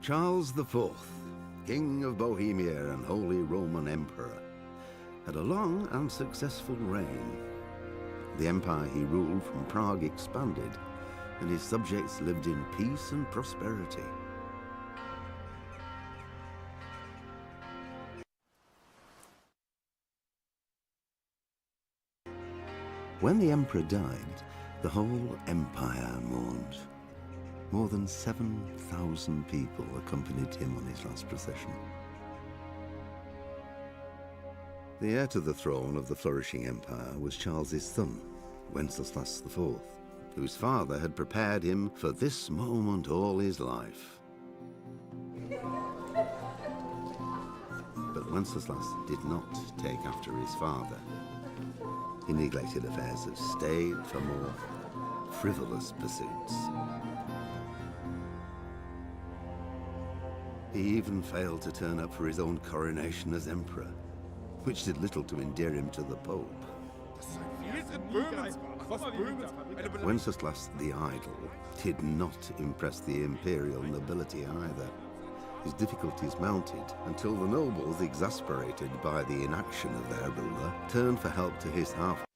Charles IV, King of Bohemia and Holy Roman Emperor, had a long and successful reign. The empire he ruled from Prague expanded, and his subjects lived in peace and prosperity. When the emperor died, the whole empire mourned. More than 7,000 people accompanied him on his last procession. The heir to the throne of the flourishing empire was Charles's son, Wenceslas IV, whose father had prepared him for this moment all his life. But Wenceslas did not take after his father. He neglected affairs of state for more frivolous pursuits. He even failed to turn up for his own coronation as emperor, which did little to endear him to the Pope. Wenceslas the Idle did not impress the imperial nobility either. His difficulties mounted until the nobles, exasperated by the inaction of their ruler, turned for help to his half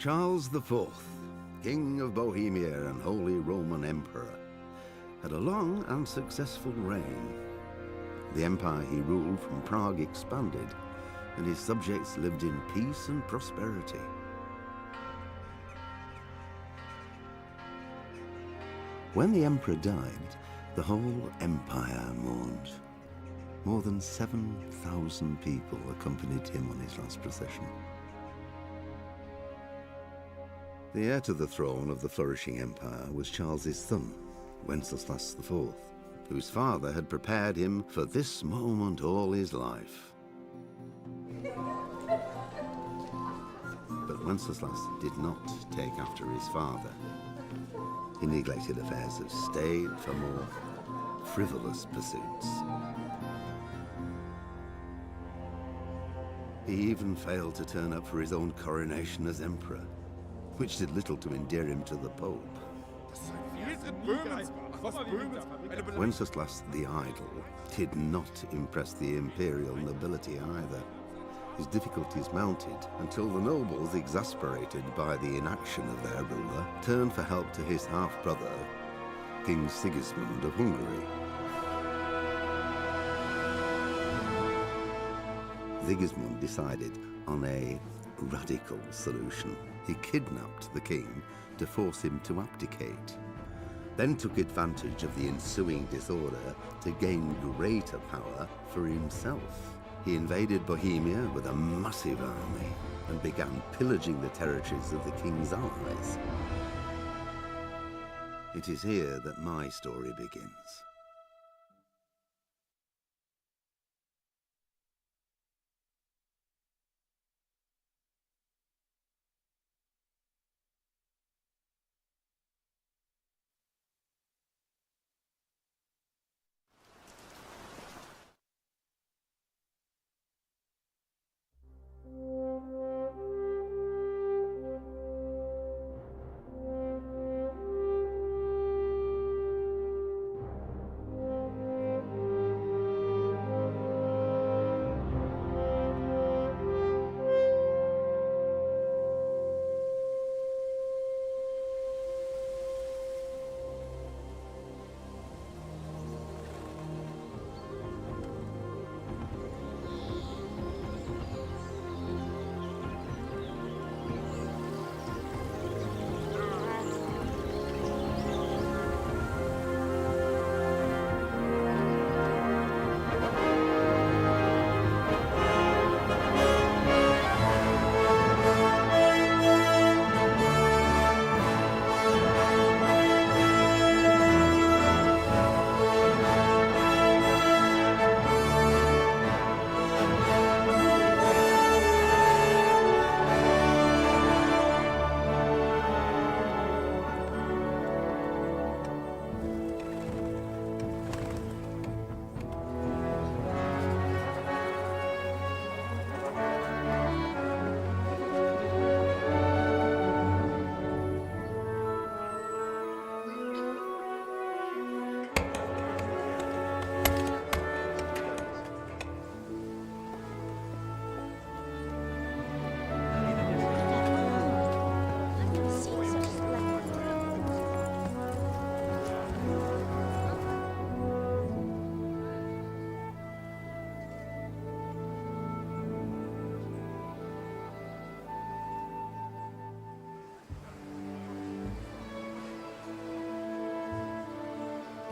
Charles IV, King of Bohemia and Holy Roman Emperor, had a long and successful reign. The empire he ruled from Prague expanded, and his subjects lived in peace and prosperity. When the emperor died, the whole empire mourned. More than 7,000 people accompanied him on his last procession. The heir to the throne of the flourishing empire was Charles's son, Wenceslas IV, whose father had prepared him for this moment all his life. But Wenceslas did not take after his father. He neglected affairs of state for more frivolous pursuits. He even failed to turn up for his own coronation as emperor, which did little to endear him to the Pope. Wenceslas the Idle did not impress the imperial nobility either. His difficulties mounted until the nobles, exasperated by the inaction of their ruler, turned for help to his half-brother, King Sigismund of Hungary. Sigismund decided on a radical solution. He kidnapped the king to force him to abdicate, then took advantage of the ensuing disorder to gain greater power for himself. He invaded Bohemia with a massive army and began pillaging the territories of the king's allies. It is here that my story begins.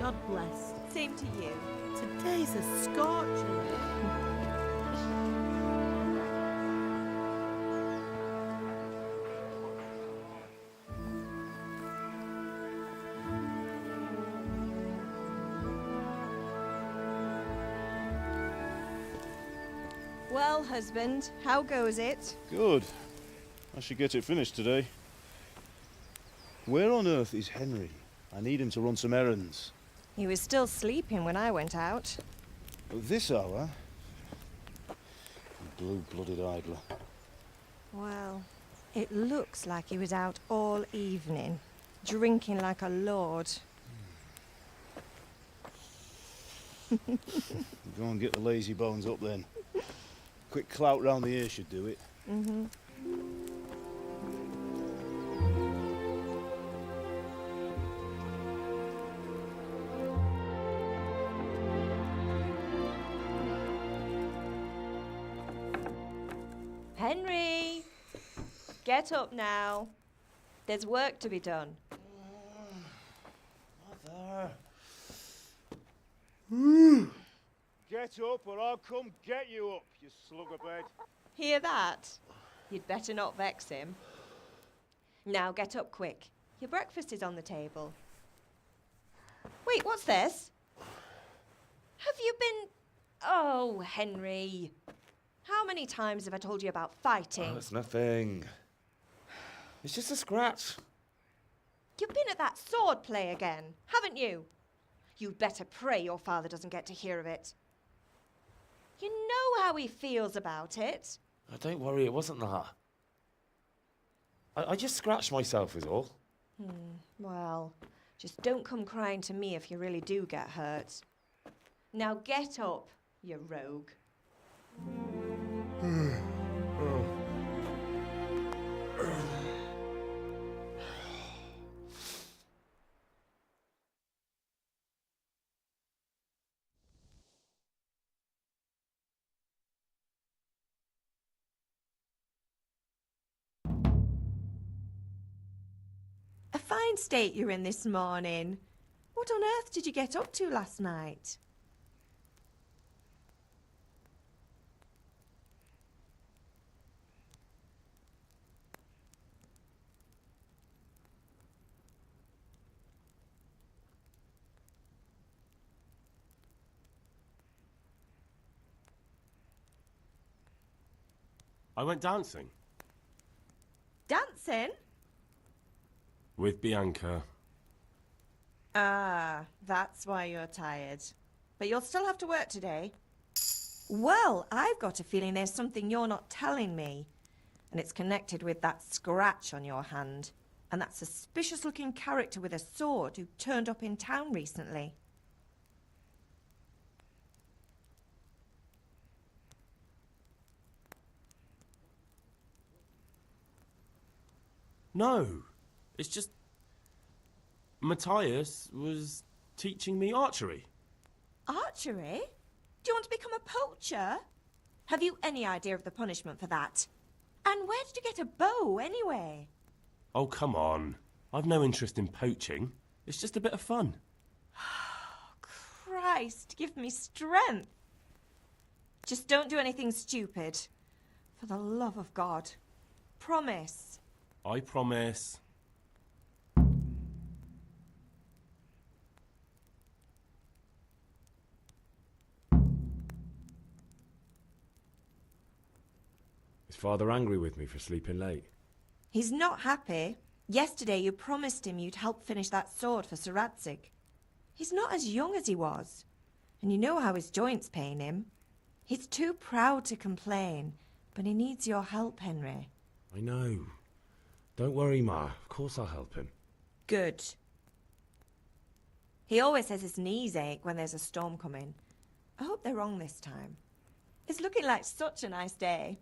God bless. Same to you. Today's a scorcher. Well, husband, how goes it? Good. I should get it finished today. Where on earth is Henry? I need him to run some errands. He was still sleeping when I went out. At this hour? Blue-blooded idler. Well, it looks like he was out all evening, drinking like a lord. Go and get the lazy bones up then. Quick clout round the ear should do it. Mm-hmm. Henry! Get up now. There's work to be done. Mother. Get up or I'll come get you up, you slugabed. Hear that? You'd better not vex him. Now get up quick. Your breakfast is on the table. Wait, what's this? Have you been... Oh, Henry. How many times have I told you about fighting? Oh, it's nothing. It's just a scratch. You've been at that sword play again, haven't you? You'd better pray your father doesn't get to hear of it. You know how he feels about it. Oh, don't worry, it wasn't that. I just scratched myself is all. Well, just don't come crying to me if you really do get hurt. Now get up, you rogue. A fine state you're in this morning. What on earth did you get up to last night? I went dancing. Dancing? With Bianca. Ah, that's why you're tired. But you'll still have to work today. Well, I've got a feeling there's something you're not telling me. And it's connected with that scratch on your hand. And that suspicious-looking character with a sword who turned up in town recently. No, it's just... Matthias was teaching me archery. Archery? Do you want to become a poacher? Have you any idea of the punishment for that? And where did you get a bow, anyway? Oh, come on. I've no interest in poaching. It's just a bit of fun. Christ, give me strength. Just don't do anything stupid. For the love of God. Promise. I promise. Is Father angry with me for sleeping late? He's not happy. Yesterday you promised him you'd help finish that sword for Sir Radzig. He's not as young as he was. And you know how his joints pain him. He's too proud to complain, but he needs your help, Henry. I know. Don't worry, Ma. Of course I'll help him. Good. He always says his knees ache when there's a storm coming. I hope they're wrong this time. It's looking like such a nice day.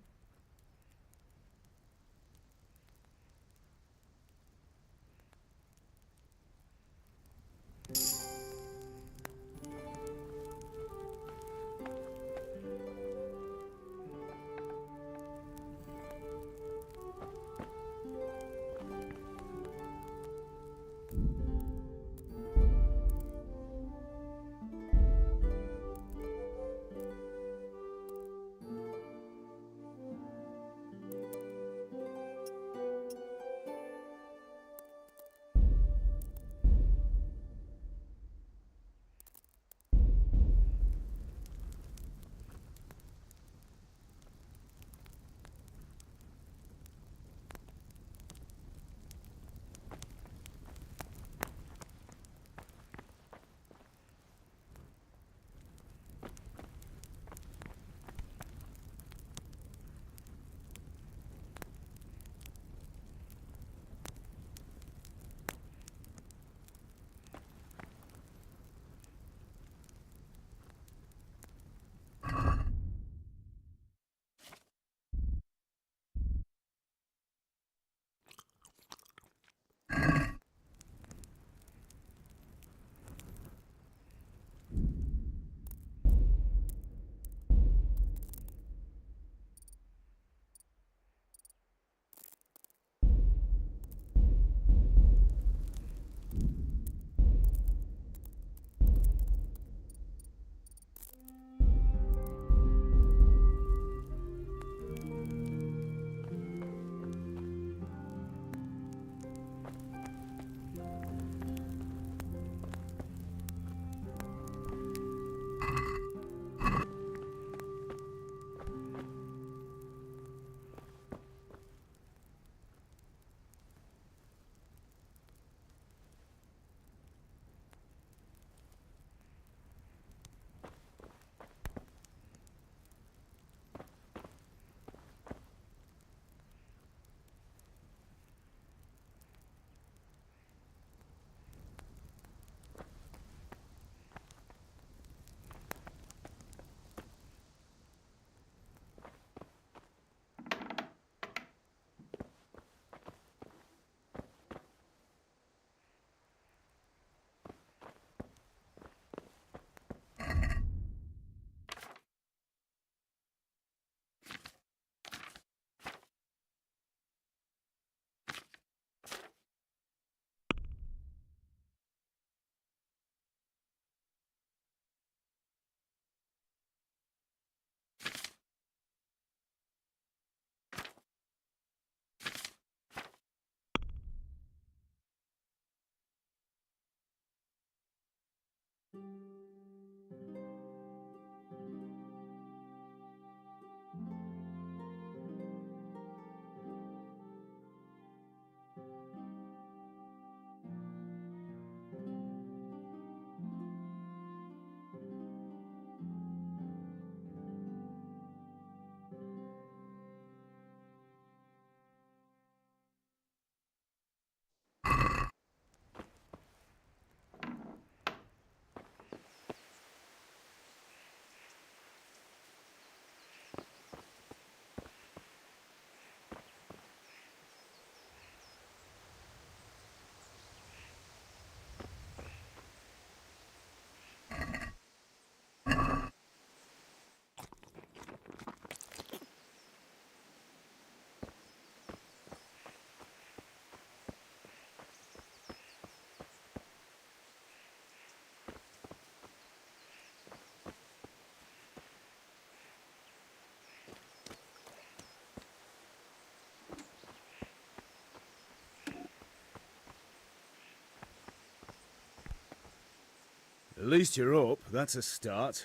At least you're up, that's a start.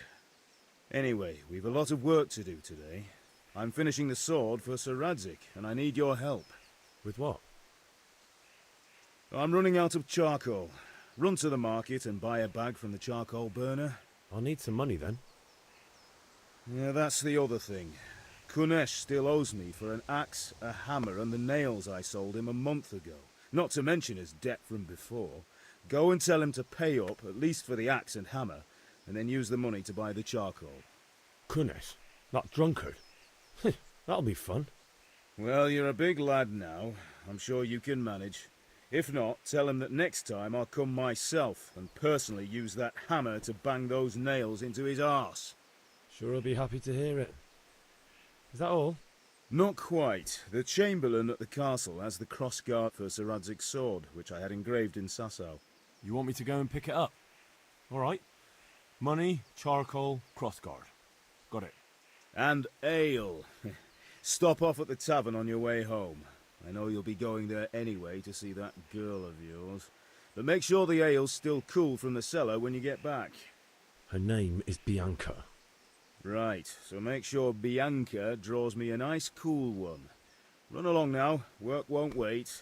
Anyway, we've a lot of work to do today. I'm finishing the sword for Sir Radzig, and I need your help. With what? I'm running out of charcoal. Run to the market and buy a bag from the charcoal burner. I'll need some money then. Yeah, that's the other thing. Kunesh still owes me for an axe, a hammer, and the nails I sold him a month ago. Not to mention his debt from before. Go and tell him to pay up, at least for the axe and hammer, and then use the money to buy the charcoal. Kunesh? That drunkard? That'll be fun. Well, you're a big lad now. I'm sure you can manage. If not, tell him that next time I'll come myself and personally use that hammer to bang those nails into his arse. Sure he'll be happy to hear it. Is that all? Not quite. The Chamberlain at the castle has the crossguard for Sir Radzig's sword, which I had engraved in Sasau. You want me to go and pick it up? All right. Money, charcoal, crossguard. Got it. And ale. Stop off at the tavern on your way home. I know you'll be going there anyway to see that girl of yours. But make sure the ale's still cool from the cellar when you get back. Her name is Bianca. Right, so make sure Bianca draws me a nice cool one. Run along now, work won't wait.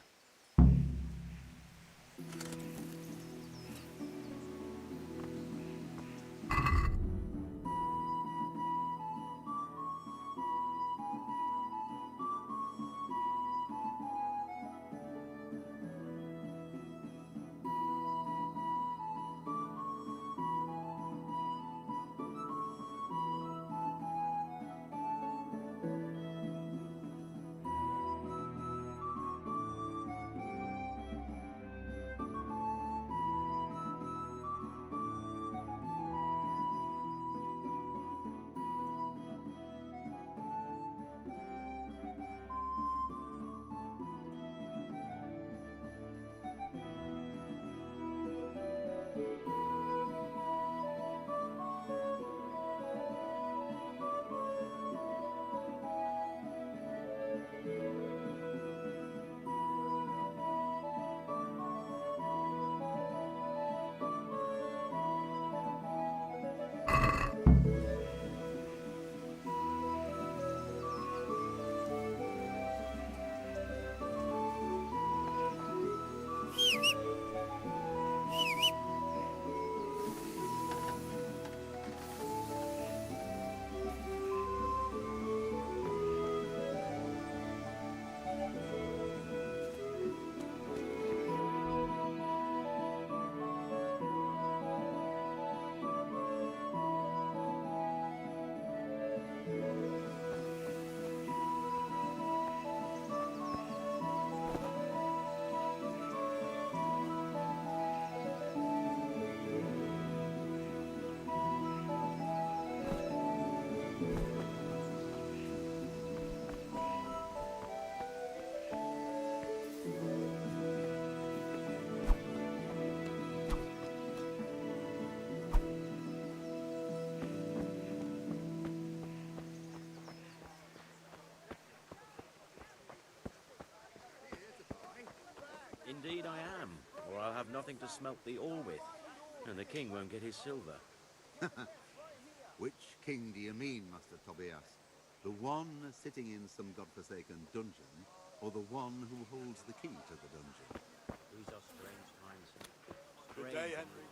Indeed I am, or I'll have nothing to smelt the ore with, and the king won't get his silver. Which king do you mean, Master Tobias? The one sitting in some godforsaken dungeon, or the one who holds the key to the dungeon? These are strange times. Good day, Henry.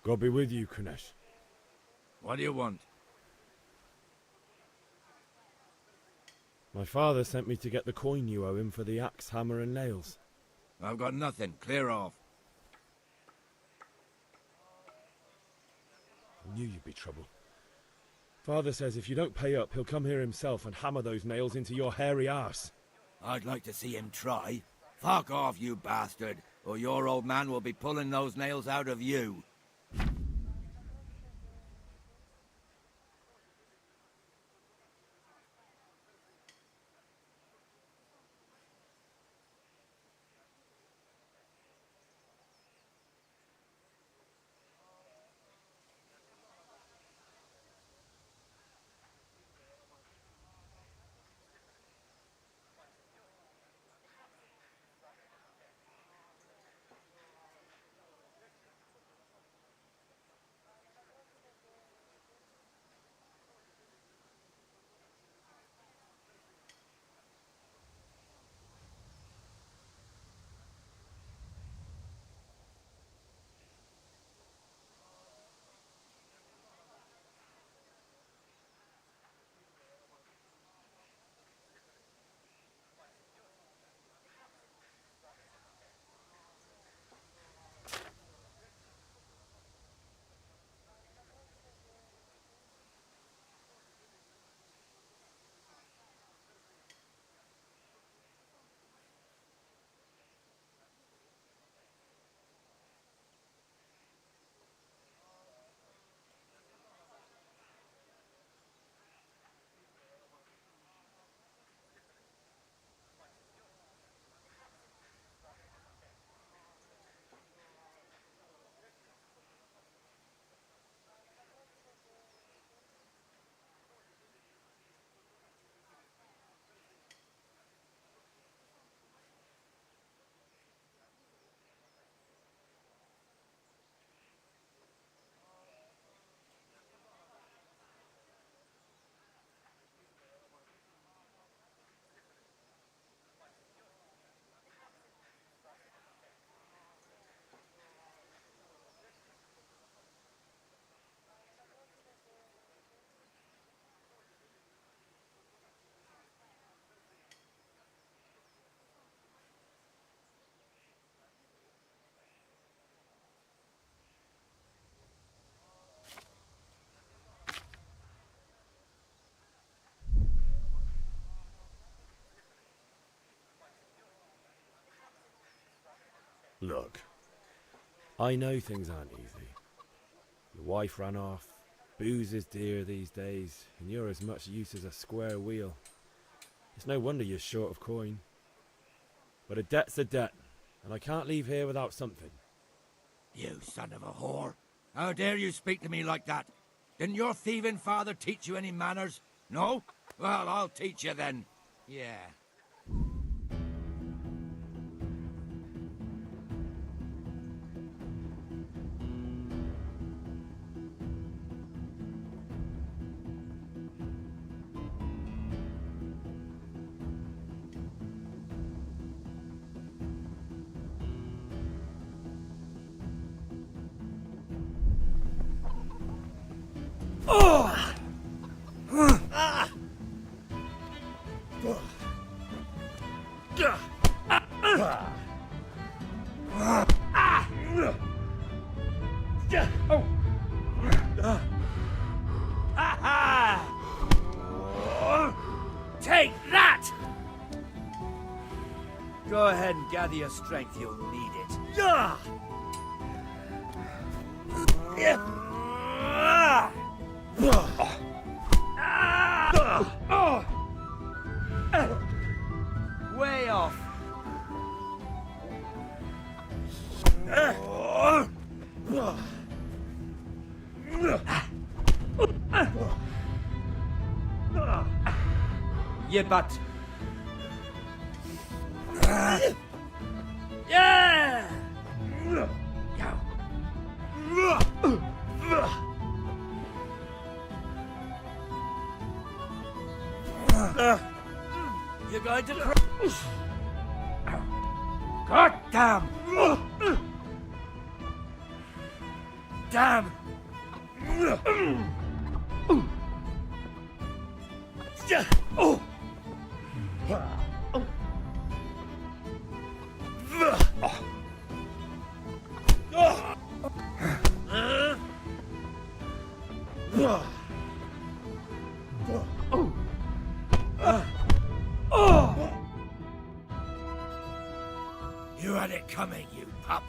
God be with you, Kunesh. What do you want? My father sent me to get the coin you owe him for the axe, hammer and nails. I've got nothing. Clear off. I knew you'd be trouble. Father says if you don't pay up, he'll come here himself and hammer those nails into your hairy arse. I'd like to see him try. Fuck off, you bastard, or your old man will be pulling those nails out of you. Look, I know things aren't easy. Your wife ran off, booze is dear these days, and you're as much use as a square wheel. It's no wonder you're short of coin. But a debt's a debt, and I can't leave here without something. You son of a whore. How dare you speak to me like that? Didn't your thieving father teach you any manners? No? Well, I'll teach you then. Yeah. Take that! Go ahead and gather your strength, you'll need it. Way off. Yeah, but... Yeah! You're going to cry. God damn! Damn! Oh! You had it coming, you pup.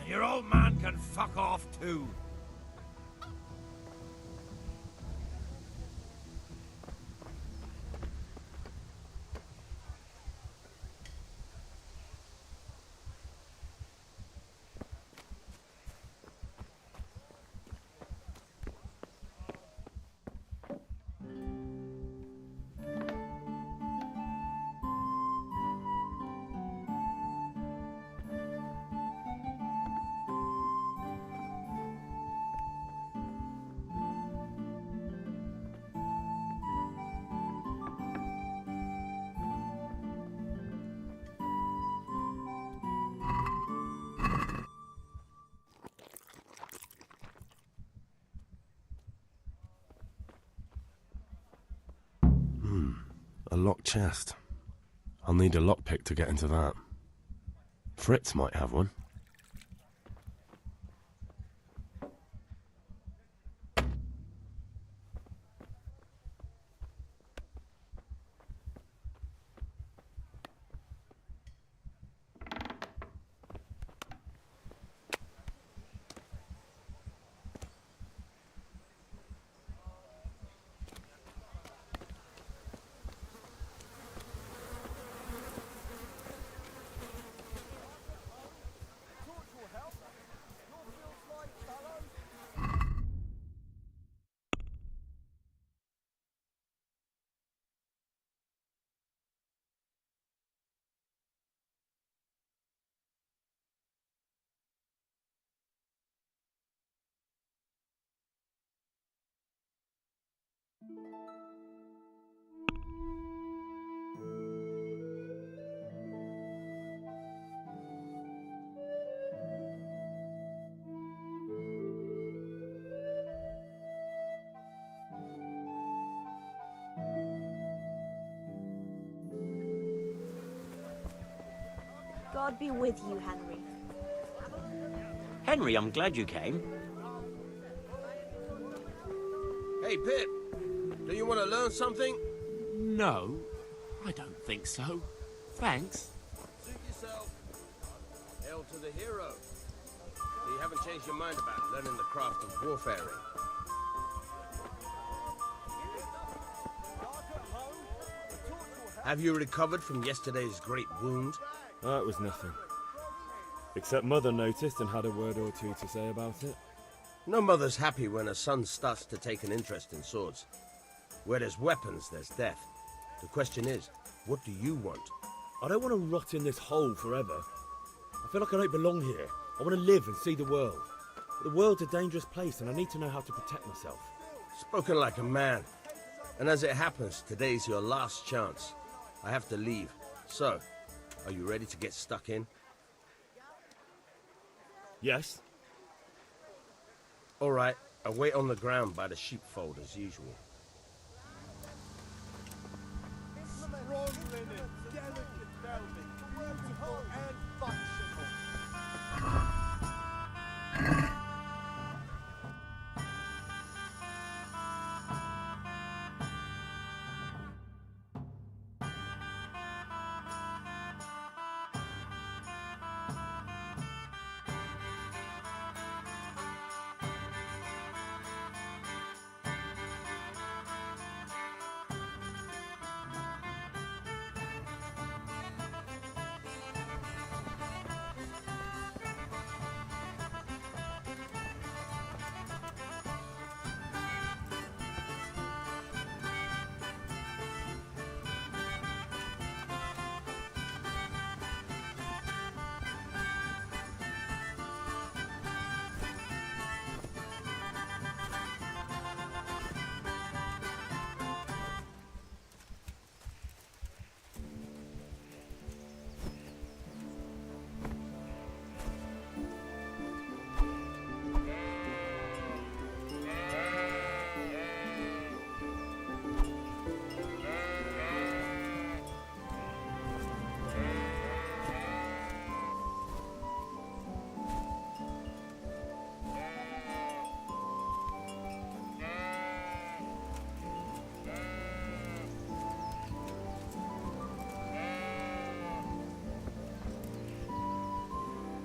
And your old man can fuck off too. A locked chest. I'll need a lockpick to get into that. Fritz might have one. God be with you, Henry. Henry, I'm glad you came. Hey, Pip. Do you want to learn something? No, I don't think so. Thanks. Suit yourself. Hail to the hero. You haven't changed your mind about learning the craft of warfaring. Have you recovered from yesterday's great wound? That was nothing. Except Mother noticed and had a word or two to say about it. No mother's happy when her son starts to take an interest in swords. Where there's weapons, there's death. The question is, what do you want? I don't want to rot in this hole forever. I feel like I don't belong here. I want to live and see the world. The world's a dangerous place and I need to know how to protect myself. Spoken like a man. And as it happens, today's your last chance. I have to leave. So, are you ready to get stuck in? Yes. All right, I'll wait on the ground by the sheepfold as usual.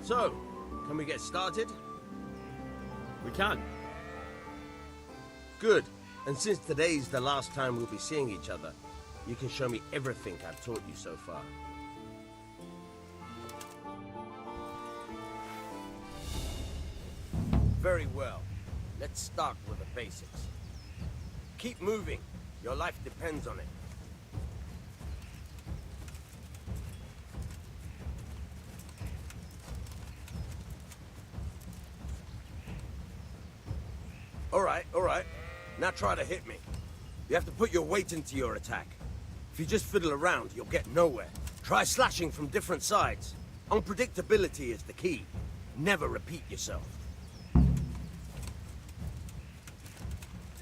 So, can we get started? We can. Good. And since today's the last time we'll be seeing each other, you can show me everything I've taught you so far. Very well. Let's start with the basics. Keep moving. Your life depends on it. All right. Now try to hit me. You have to put your weight into your attack. If you just fiddle around, you'll get nowhere. Try slashing from different sides. Unpredictability is the key. Never repeat yourself.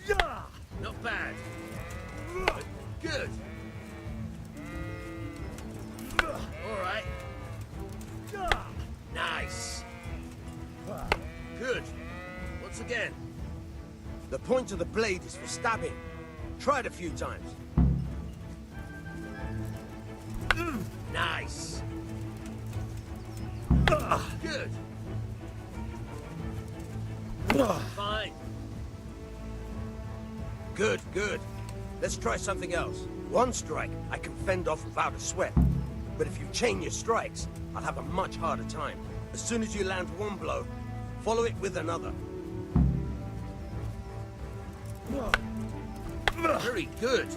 Yeah! Not bad. Good. All right. Nice. Good. Once again. The point of the blade is for stabbing. Try it a few times. Nice. Good. Fine. Good, good. Let's try something else. One strike, I can fend off without a sweat. But if you chain your strikes, I'll have a much harder time. As soon as you land one blow, follow it with another. Very good.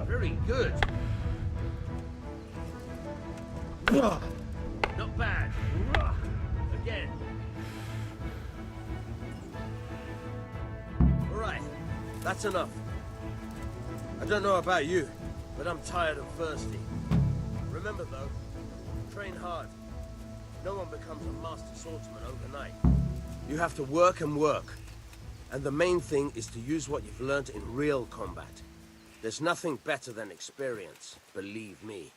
Very good. Not bad. Again. All right, that's enough. I don't know about you, but I'm tired and thirsty. Remember though, train hard. No one becomes a master swordsman overnight. You have to work and work. And the main thing is to use what you've learned in real combat. There's nothing better than experience, believe me.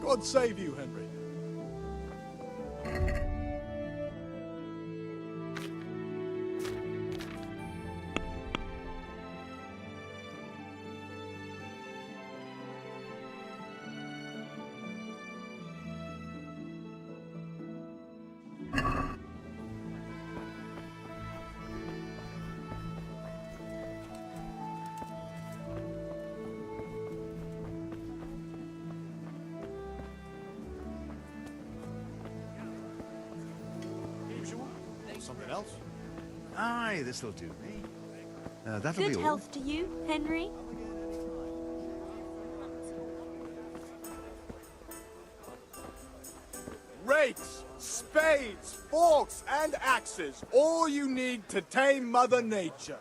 God save you, Henry. Something else? Aye, this'll do me. That'll Good be all. health to you, Henry. Rakes, spades, forks, and axes. All you need to tame Mother Nature.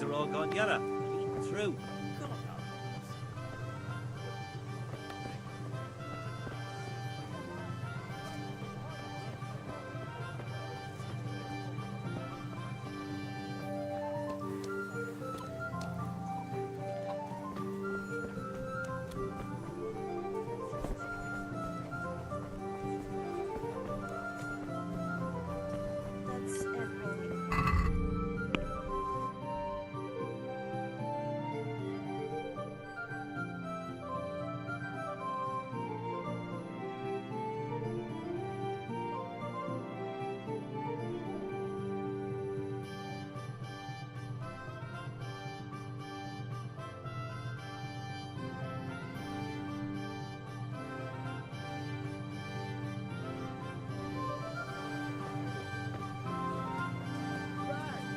Are all gone yellow. Through. That's everything.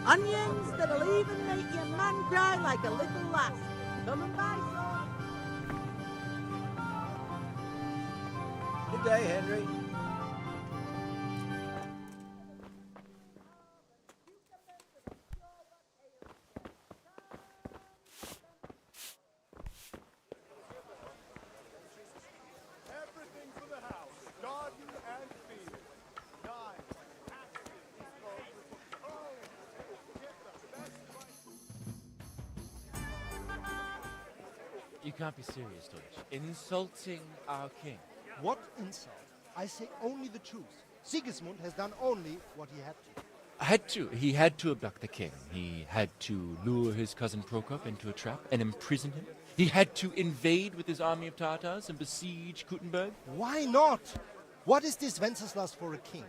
Onions that'll even make your man cry like a little lass. Come and buy some. Good day, Henry. Everything for the house. Garden and field. Knives, axes, get the best price. You can't be serious, Deutsch. Insulting our king. What insult? I say only the truth. Sigismund has done only what he had to. He had to abduct the king. He had to lure his cousin Prokop into a trap and imprison him. He had to invade with his army of Tatars and besiege Kuttenberg. Why not? What is this Wenceslas for a king?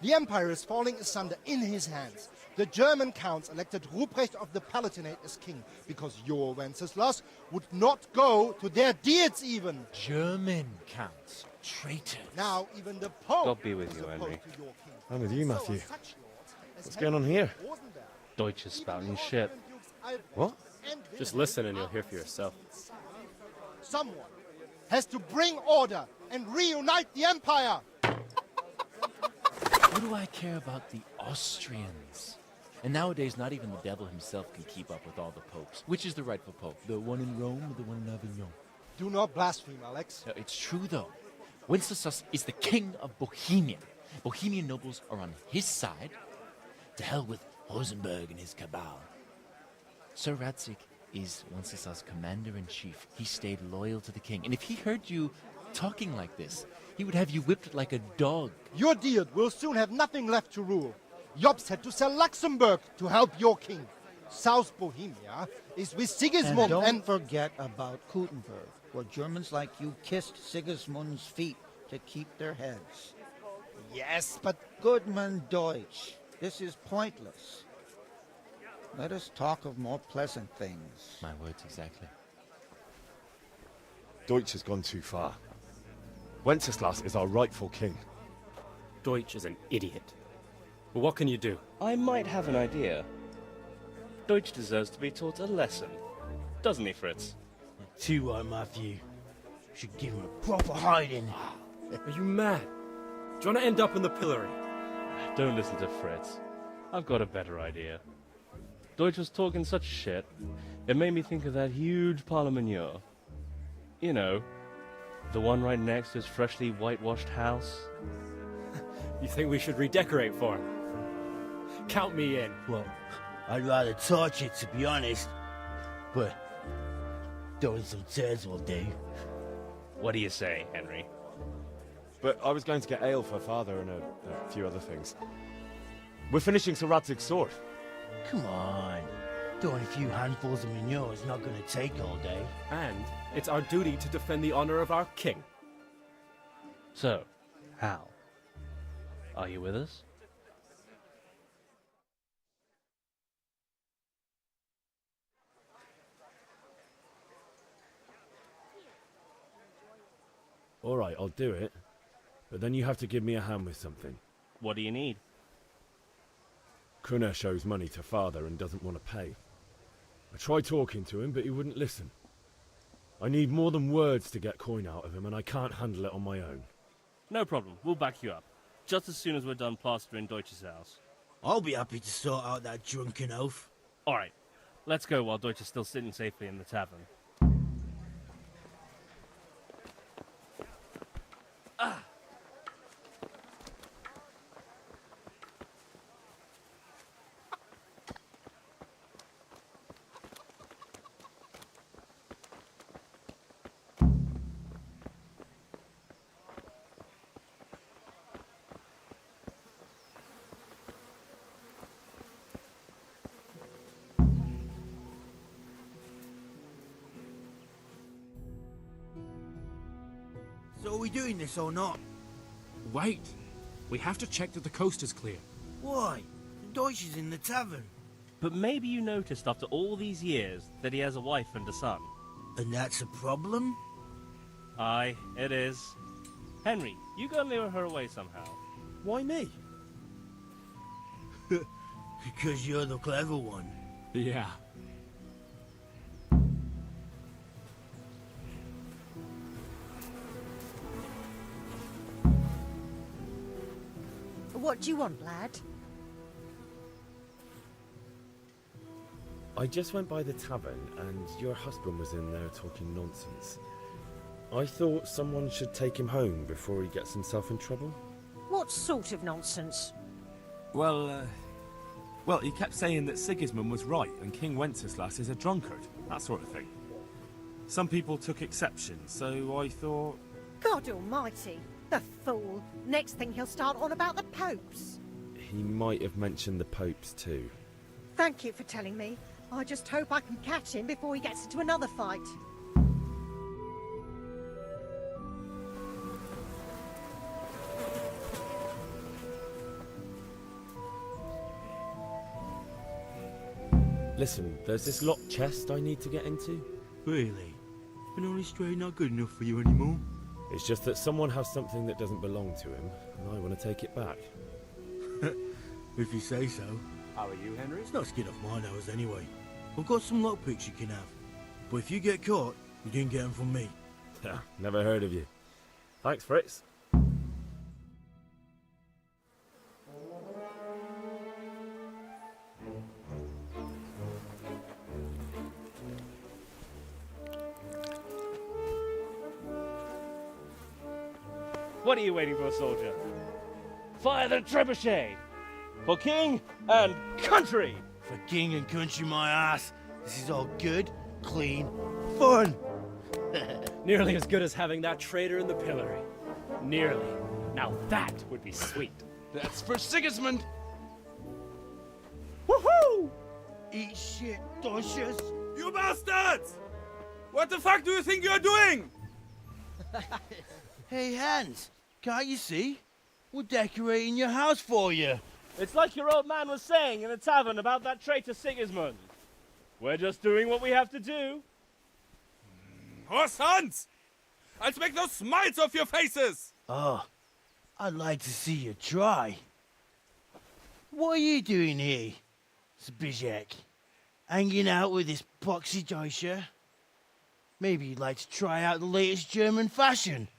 The empire is falling asunder in his hands. The German counts elected Ruprecht of the Palatinate as king because your Wenceslas would not go to their deeds even. German counts. Traitors. Now even the Pope God be with is you, opposed Henry. to your king. I'm with you, So Matthew. are such lords as What's going on here? Rosenberg. Deutsch is spouting shit. Albrecht What? and Just listen and you'll hear for yourself. Someone has to bring order and reunite the empire. What do I care about the Austrians? And nowadays, not even the devil himself can keep up with all the popes. Which is the rightful pope? The one in Rome or the one in Avignon? Do not blaspheme, Alex. No, it's true, though. Wenceslas is the king of Bohemia. Bohemian nobles are on his side. To hell with Rosenberg and his cabal. Sir Radzig is Wenceslas' commander-in-chief. He stayed loyal to the king. And if he heard you talking like this, he would have you whipped like a dog. Your deed will soon have nothing left to rule. Jobst had to sell Luxembourg to help your king. South Bohemia is with Sigismund And don't forget about Kuttenberg, where Germans like you kissed Sigismund's feet to keep their heads. Yes, but... Goodman Deutsch, this is pointless. Let us talk of more pleasant things. My words exactly. Deutsch has gone too far. Wenceslas is our rightful king. Deutsch is an idiot. But what can you do? I might have an idea. Deutsch deserves to be taught a lesson. Doesn't he, Fritz? Too right, Matthew. Should give him a proper hiding. Are you mad? Do you want to end up in the pillory? Don't listen to Fritz. I've got a better idea. Deutsch was talking such shit, it made me think of that huge parliament. You know, the one right next to his freshly whitewashed house. You think we should redecorate for him? Count me in. Well, I'd rather torch it, to be honest. But throwing some turds will do. What do you say, Henry? But I was going to get ale for father and a few other things. We're finishing Sir Radzig's sword. Come on. Throwing a few handfuls of manure is not going to take all day. And it's our duty to defend the honor of our king. So, Hal, are you with us? All right, I'll do it. But then you have to give me a hand with something. What do you need? Kunesh owes money to father and doesn't want to pay. I tried talking to him, but he wouldn't listen. I need more than words to get coin out of him, and I can't handle it on my own. No problem. We'll back you up. Just as soon as we're done plastering Deutsch's house. I'll be happy to sort out that drunken oaf. All right. Let's go while Deutsch is still sitting safely in the tavern. So are we doing this or not? Wait. We have to check that the coast is clear. Why? Deutsch is in the tavern. But maybe you noticed after all these years that he has a wife and a son. And that's a problem? Aye, it is. Henry, you go and lure her away somehow. Why me? Because you're the clever one. Yeah. What do you want, lad? I just went by the tavern and your husband was in there talking nonsense. I thought someone should take him home before he gets himself in trouble. What sort of nonsense? Well, he kept saying that Sigismund was right and King Wenceslas is a drunkard, that sort of thing. Some people took exception, so I thought... God almighty, the fool. Next thing he'll start on about the popes. He might have mentioned the popes too. Thank you for telling me. I just hope I can catch him before he gets into another fight. Listen, there's this locked chest I need to get into. Really? An honest trade not good enough for you anymore? It's just that someone has something that doesn't belong to him, and I want to take it back. If you say so. How are you, Henry? It's not skin off my nose anyway. I've got some lockpicks you can have. But if you get caught, you didn't get them from me. Never heard of you. Thanks, Fritz. What are you waiting for, soldier? Fire the trebuchet! For king and country! For king and country, my ass. This is all good, clean, fun. Nearly as good as having that traitor in the pillory. Nearly. Now that would be sweet. That's for Sigismund. Woohoo! Eat shit, Docious. You bastards! What the fuck do you think you're doing? Hey, Hans, can't you see? We're decorating your house for you. It's like your old man was saying in the tavern about that traitor Sigismund. We're just doing what we have to do. Horse Hans! I'll make those smiles off your faces! Oh, I'd like to see you try. What are you doing here, Zbigniew? Hanging out with this poxy Deutscher? Maybe you'd like to try out the latest German fashion.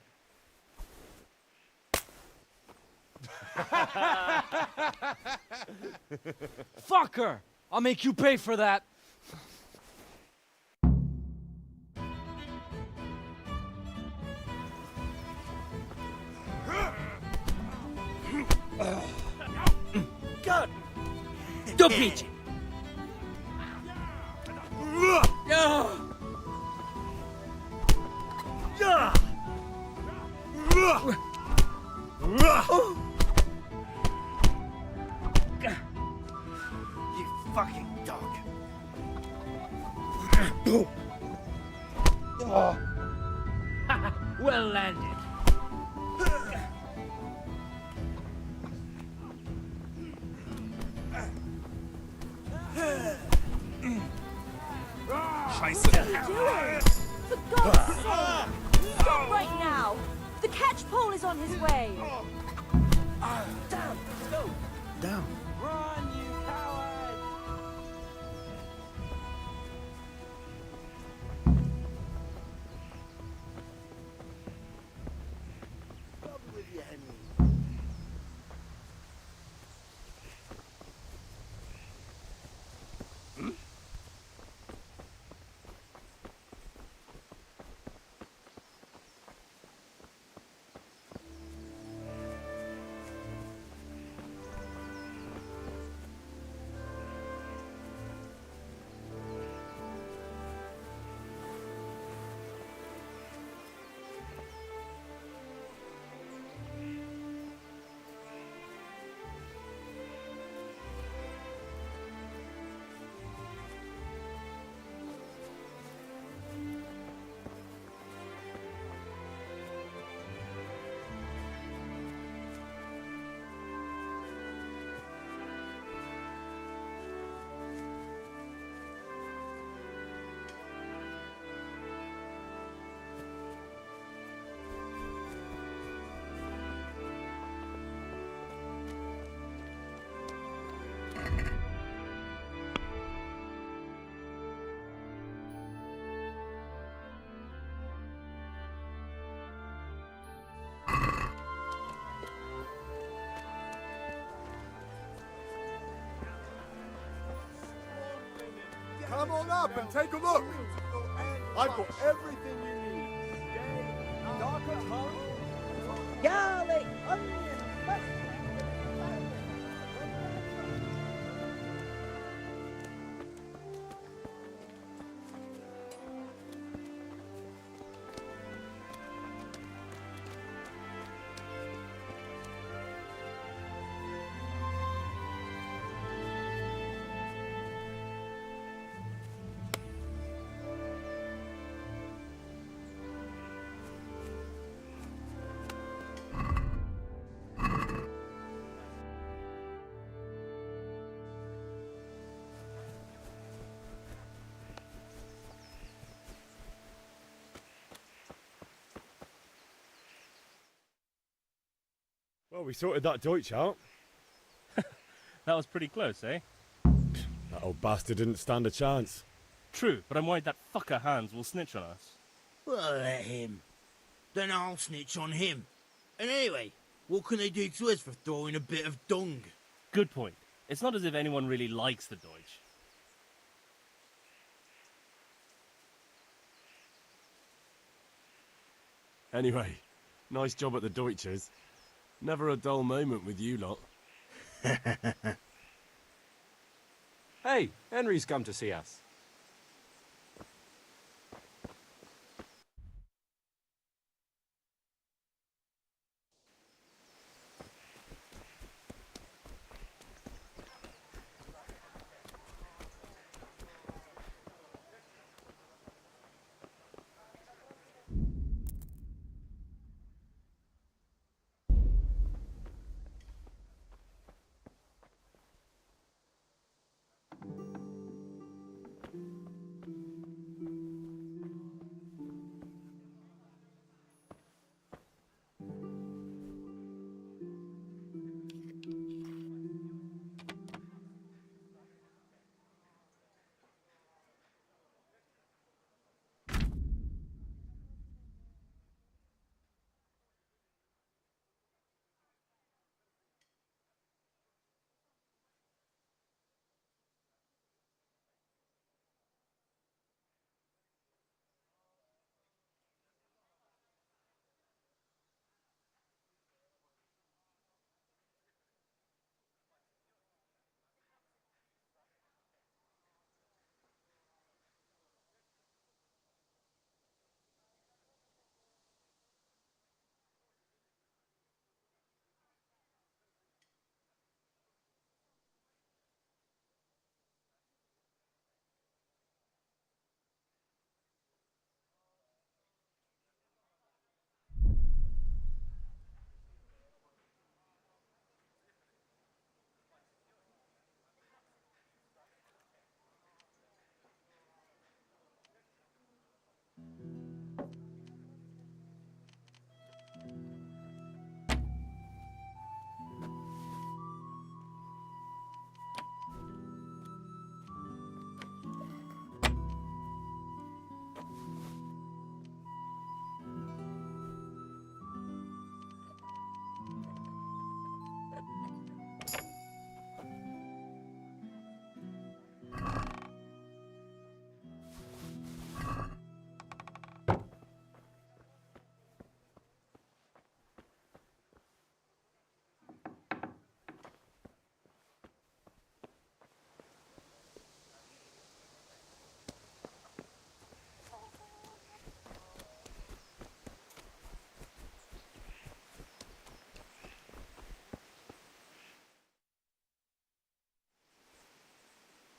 Fucker! I'll make you pay for that. God! Dopić! You fucking dog. Well landed. What are you doing? For God's sake! Stop right now! The catch pole is on his way! Down! Let's go! Down! Run, you coward! Stop with you, Henry. Come on up and take a look. I've got everything you need. Garlic, onion, mustard. Well, we sorted that Deutsch out. That was pretty close, eh? That old bastard didn't stand a chance. True, but I'm worried that fucker Hans will snitch on us. Well, let him. Then I'll snitch on him. And anyway, what can they do to us for throwing a bit of dung? Good point. It's not as if anyone really likes the Deutsch. Anyway, nice job at the Deutsches. Never a dull moment with you lot. Hey, Henry's come to see us.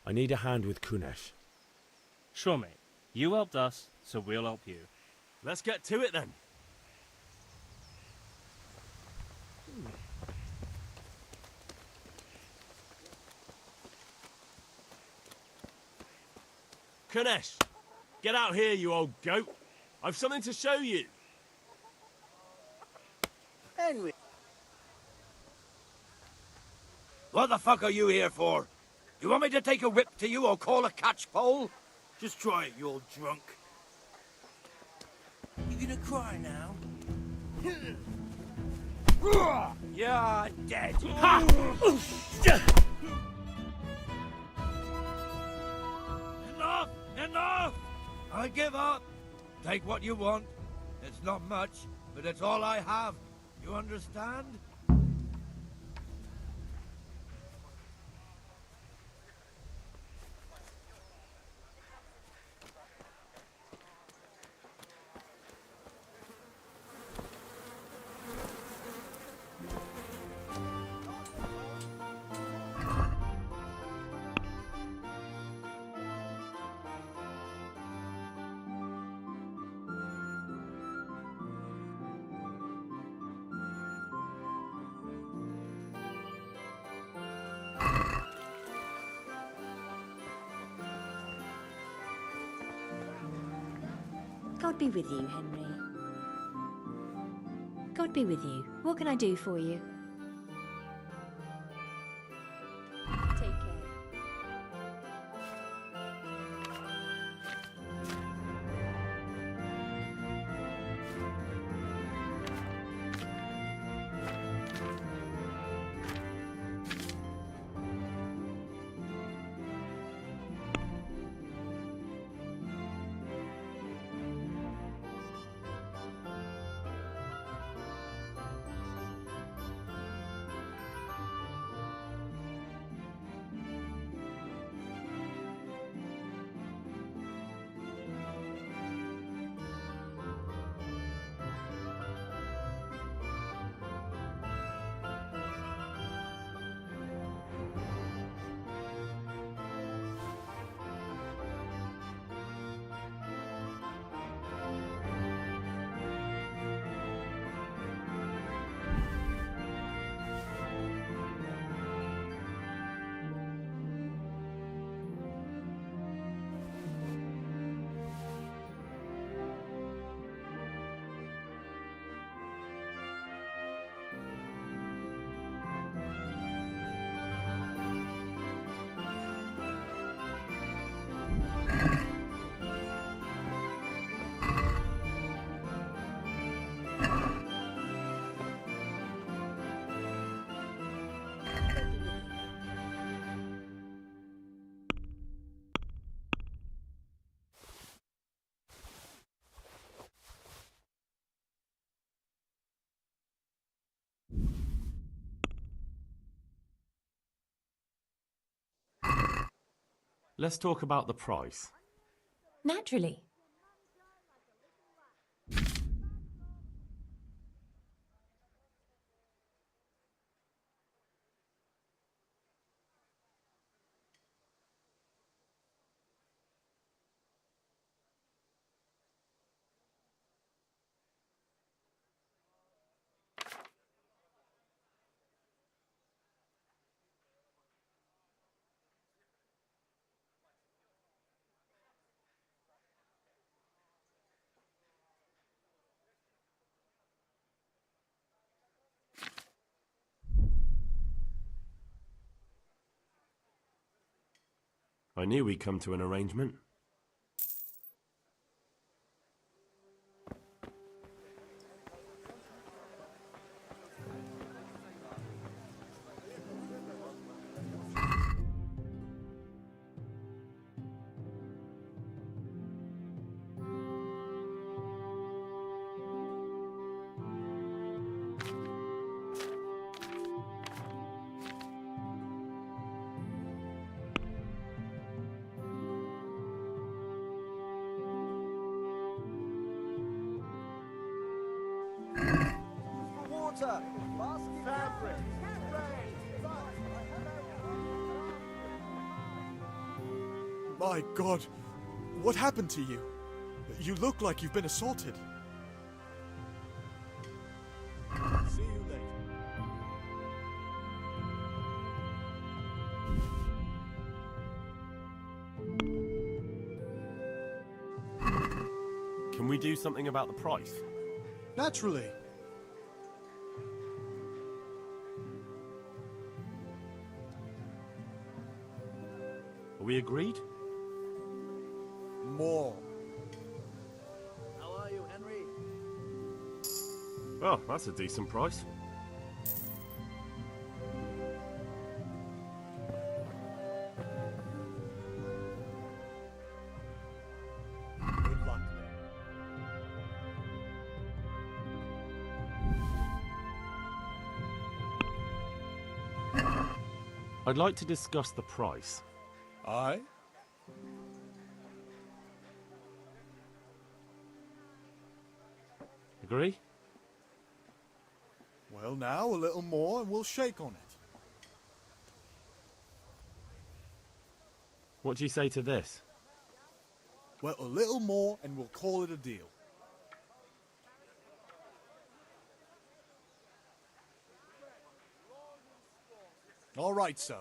I need a hand with Kunesh. Sure, mate. You helped us, so we'll help you. Let's get to it then. Kunesh, get out here, you old goat. I've something to show you. Henry. What the fuck are you here for? You want me to take a whip to you or call a catchpole? Just try it, you old drunk. You gonna cry now? You're dead. Ha! Enough! Enough! I give up. Take what you want. It's not much, but it's all I have. You understand? God be with you, Henry. God be with you. What can I do for you? Take care. Let's talk about the price. Naturally. I knew we'd come to an arrangement. Water, fabric, My God, what happened to you? You look like you've been assaulted. See you later. Can we do something about the price? Naturally. Are we agreed? More. How are you, Henry? Oh, that's a decent price. I'd like to discuss the price. Aye? Agree? Well, now, a little more and we'll shake on it. What do you say to this? Well, a little more and we'll call it a deal. All right, so.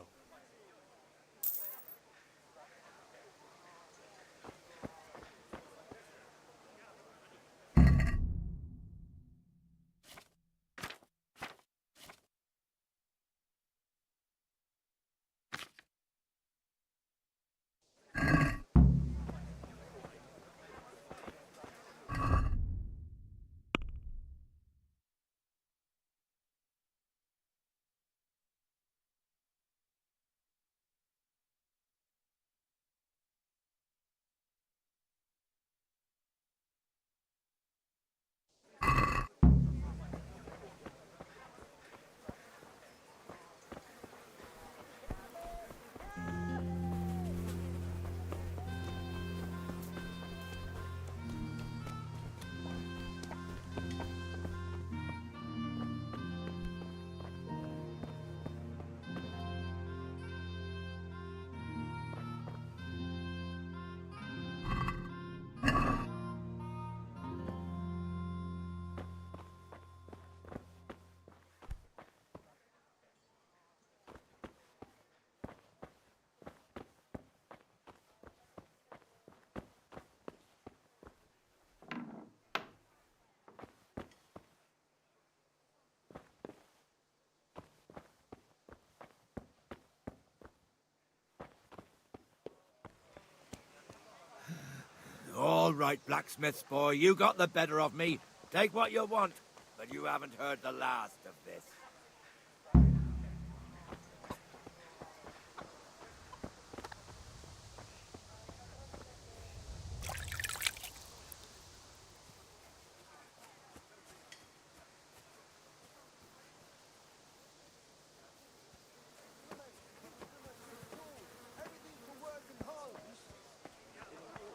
All right, blacksmith's boy, you got the better of me. Take what you want, but you haven't heard the last of this.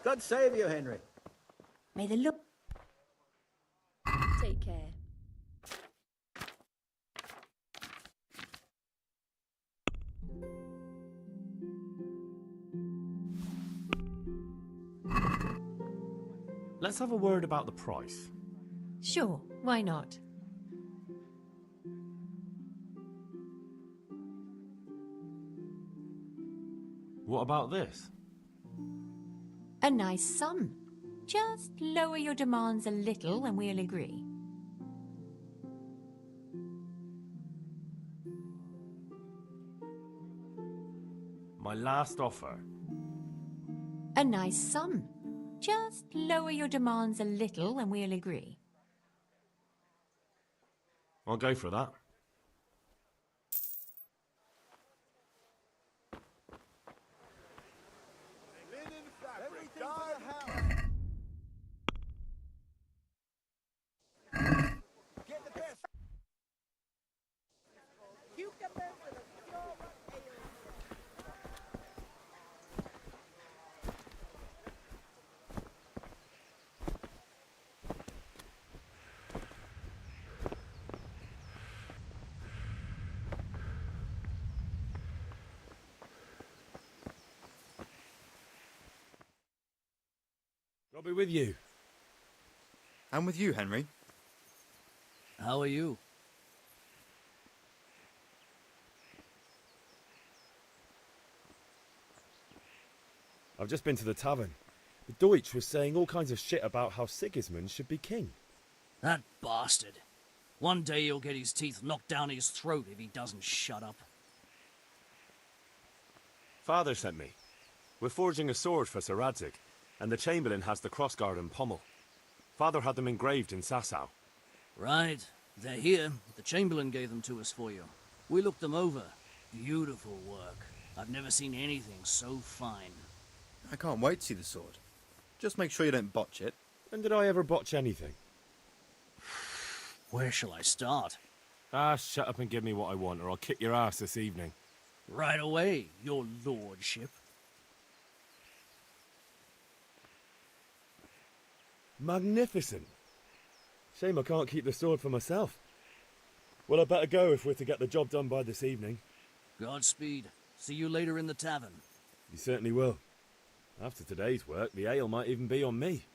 God save you, Henry. May the Lord take care. Let's have a word about the price. Sure, why not? What about this? A nice sum. Just lower your demands a little and we'll agree. My last offer. A nice sum. Just lower your demands a little and we'll agree. I'll go for that. Linen fabric, dyed house. Get the best. Cucumbers with a pure ale. I'll be with you. I'm with you, Henry. How are you? I've just been to the tavern. The Deutsch was saying all kinds of shit about how Sigismund should be king. That bastard. One day he'll get his teeth knocked down his throat if he doesn't shut up. Father sent me. We're forging a sword for Sir Radzig, and the Chamberlain has the crossguard and pommel. Father had them engraved in Sasau. Right. They're here. The Chamberlain gave them to us for you. We looked them over. Beautiful work. I've never seen anything so fine. I can't wait to see the sword. Just make sure you don't botch it. When did I ever botch anything? Where shall I start? Ah, shut up and give me what I want, or I'll kick your ass this evening. Right away, your lordship. Magnificent. Shame I can't keep the sword for myself. Well, I better go if we're to get the job done by this evening. Godspeed. See you later in the tavern. You certainly will. After today's work, the ale might even be on me.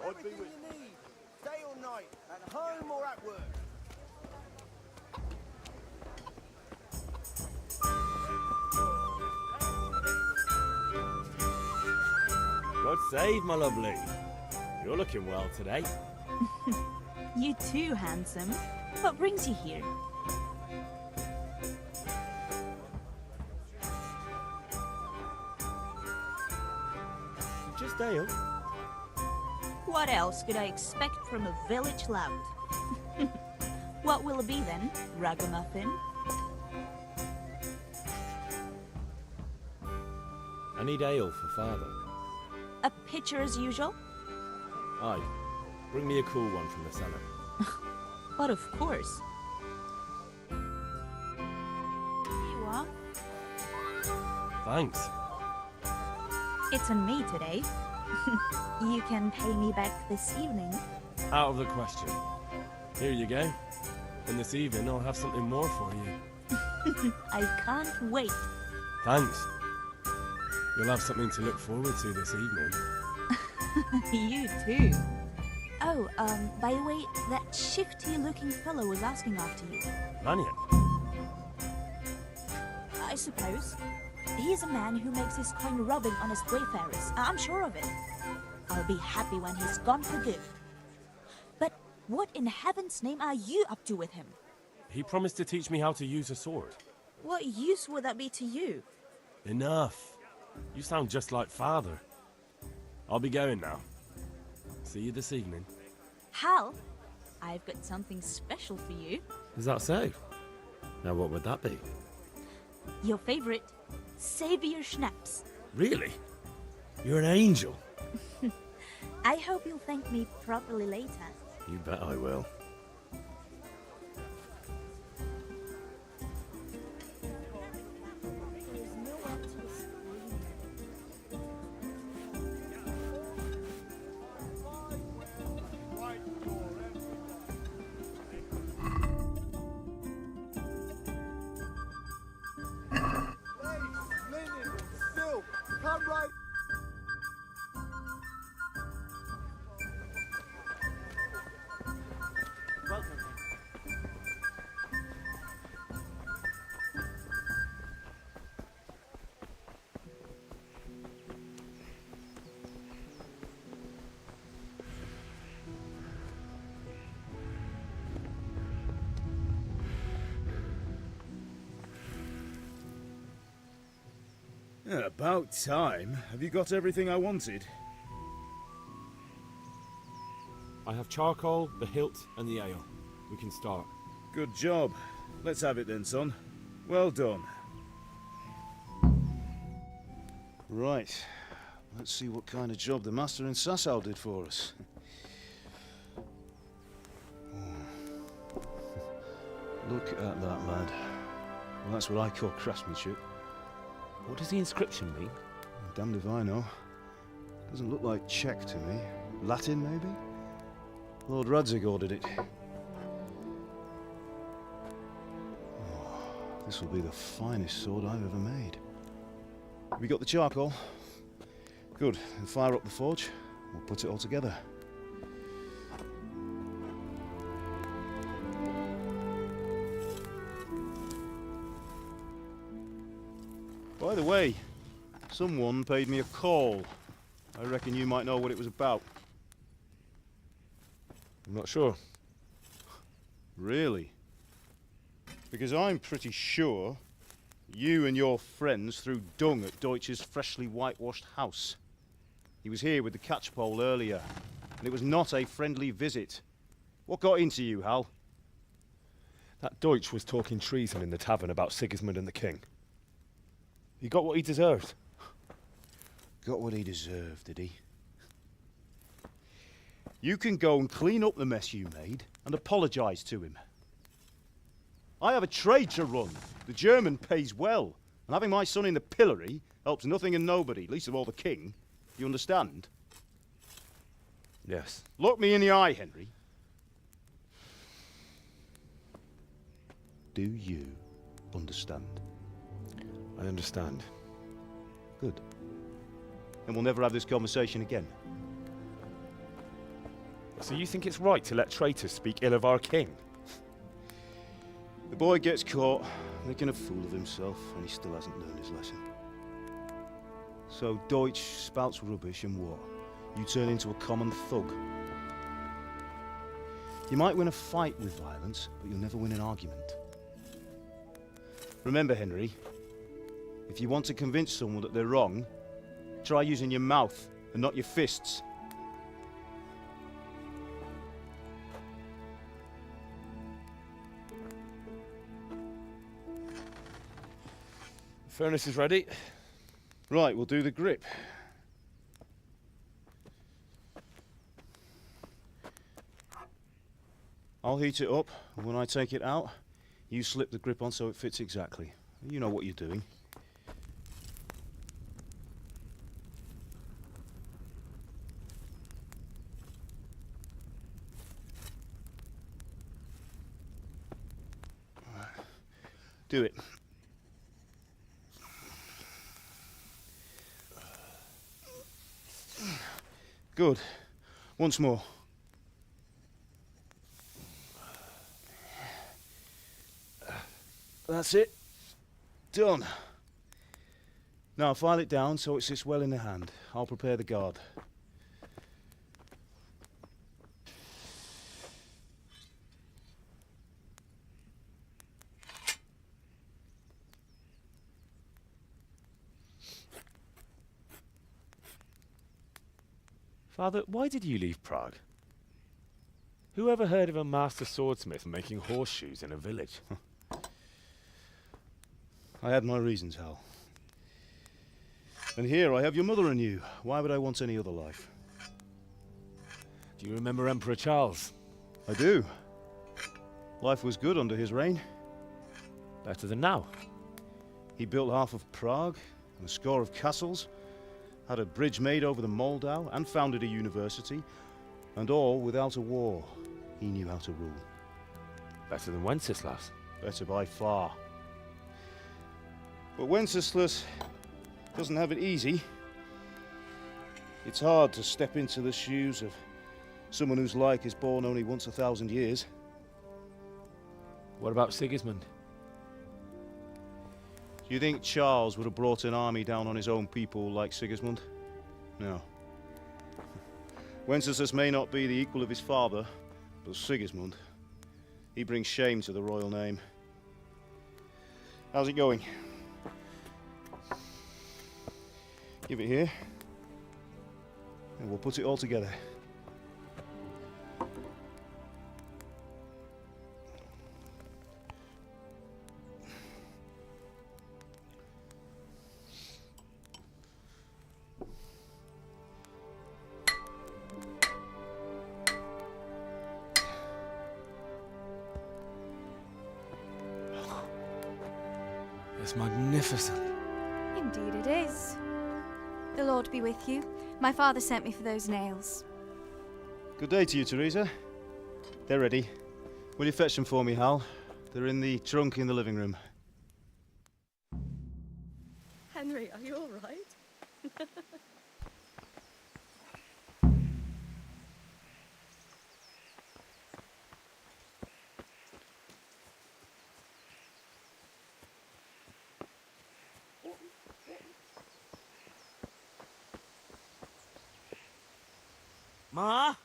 Everything you need, day or night, at home or at work. God save, my lovely. You're looking well today. You too, handsome. What brings you here? Just ale. What else could I expect from a village lout? What will it be then, ragamuffin? I need ale for father. A pitcher as usual? Aye. Bring me a cool one from the cellar. But of course. Here you are. Thanks. It's on me today. You can pay me back this evening. Out of the question. Here you go. And this evening I'll have something more for you. I can't wait. Thanks. You'll have something to look forward to this evening. You too. Oh, by the way, that shifty-looking fellow was asking after you. Lanyon? I suppose. He's a man who makes his coin robbing honest wayfarers. I'm sure of it. I'll be happy when he's gone for good. But what in heaven's name are you up to with him? He promised to teach me how to use a sword. What use would that be to you? Enough. You sound just like father. I'll be going now. See you this evening. Hal, I've got something special for you. Is that so? Now what would that be? Your favorite, Savior Schnapps. Really? You're an angel. I hope you'll thank me properly later. You bet I will. Come right. Welcome. About time. Have you got everything I wanted? I have charcoal, the hilt, and the ale. We can start. Good job. Let's have it then, son. Well done. Right. Let's see what kind of job the master in Sasau did for us. Look at that, lad. Well, that's what I call craftsmanship. What does the inscription mean? Damned if I know. Doesn't look like Czech to me. Latin, maybe? Lord Radzig ordered it. Oh, this will be the finest sword I've ever made. Have you got the charcoal? Good. Then fire up the forge. We'll put it all together. By the way, someone paid me a call. I reckon you might know what it was about. I'm not sure. Really? Because I'm pretty sure you and your friends threw dung at Deutsch's freshly whitewashed house. He was here with the catchpole earlier, and it was not a friendly visit. What got into you, Hal? That Deutsch was talking treason in the tavern about Sigismund and the king. He got what he deserved. Got what he deserved, did he? You can go and clean up the mess you made and apologise to him. I have a trade to run. The German pays well, and having my son in the pillory helps nothing and nobody, least of all the king. You understand? Yes. Look me in the eye, Henry. Do you understand? I understand. Good. Then we'll never have this conversation again. So you think it's right to let traitors speak ill of our king? The boy gets caught, making a fool of himself, and he still hasn't learned his lesson. So Deutsch spouts rubbish, and what? You turn into a common thug. You might win a fight with violence, but you'll never win an argument. Remember, Henry, if you want to convince someone that they're wrong, try using your mouth and not your fists. The furnace is ready. Right, we'll do the grip. I'll heat it up, and when I take it out, you slip the grip on so it fits exactly. You know what you're doing. Do it. Good. Once more. That's it. Done. Now file it down so it sits well in the hand. I'll prepare the guard. Father, why did you leave Prague? Who ever heard of a master swordsmith making horseshoes in a village? I had my reasons, Hal. And here I have your mother and you. Why would I want any other life? Do you remember Emperor Charles? I do. Life was good under his reign. Better than now. He built half of Prague and a score of castles, had a bridge made over the Moldau, and founded a university, and all without a war. He knew how to rule. Better than Wenceslas. Better by far. But Wenceslas doesn't have it easy. It's hard to step into the shoes of someone whose like is born only once 1,000 years. What about Sigismund? Do you think Charles would have brought an army down on his own people like Sigismund? No. Wenceslas may not be the equal of his father, but Sigismund, he brings shame to the royal name. How's it going? Give it here, and we'll put it all together. It's magnificent. Indeed it is. The Lord be with you. My father sent me for those nails. Good day to you, Teresa. They're ready. Will you fetch them for me, Hal? They're in the trunk in the living room. Henry, are you all right? Ma?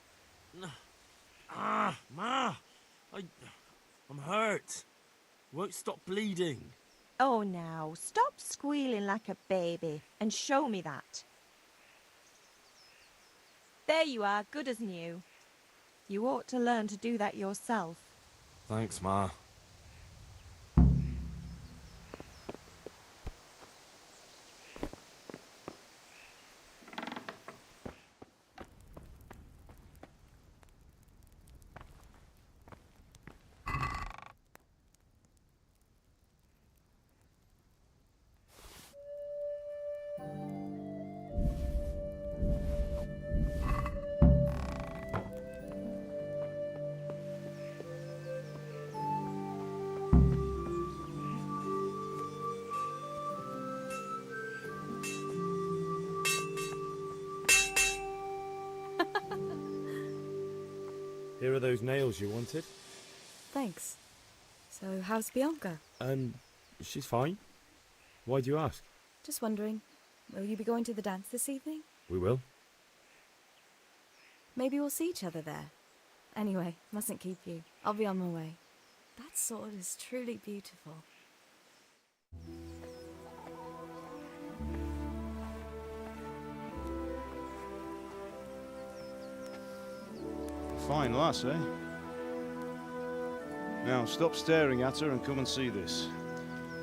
Ma! I'm hurt. Won't stop bleeding. Oh, now, stop squealing like a baby and show me that. There you are, good as new. You ought to learn to do that yourself. Thanks, Ma. Here are those nails you wanted. Thanks. So, how's Bianca? She's fine. Why do you ask? Just wondering, will you be going to the dance this evening? We will. Maybe we'll see each other there. Anyway, mustn't keep you. I'll be on my way. That sword is truly beautiful. Fine lass, eh? Now, stop staring at her and come and see this.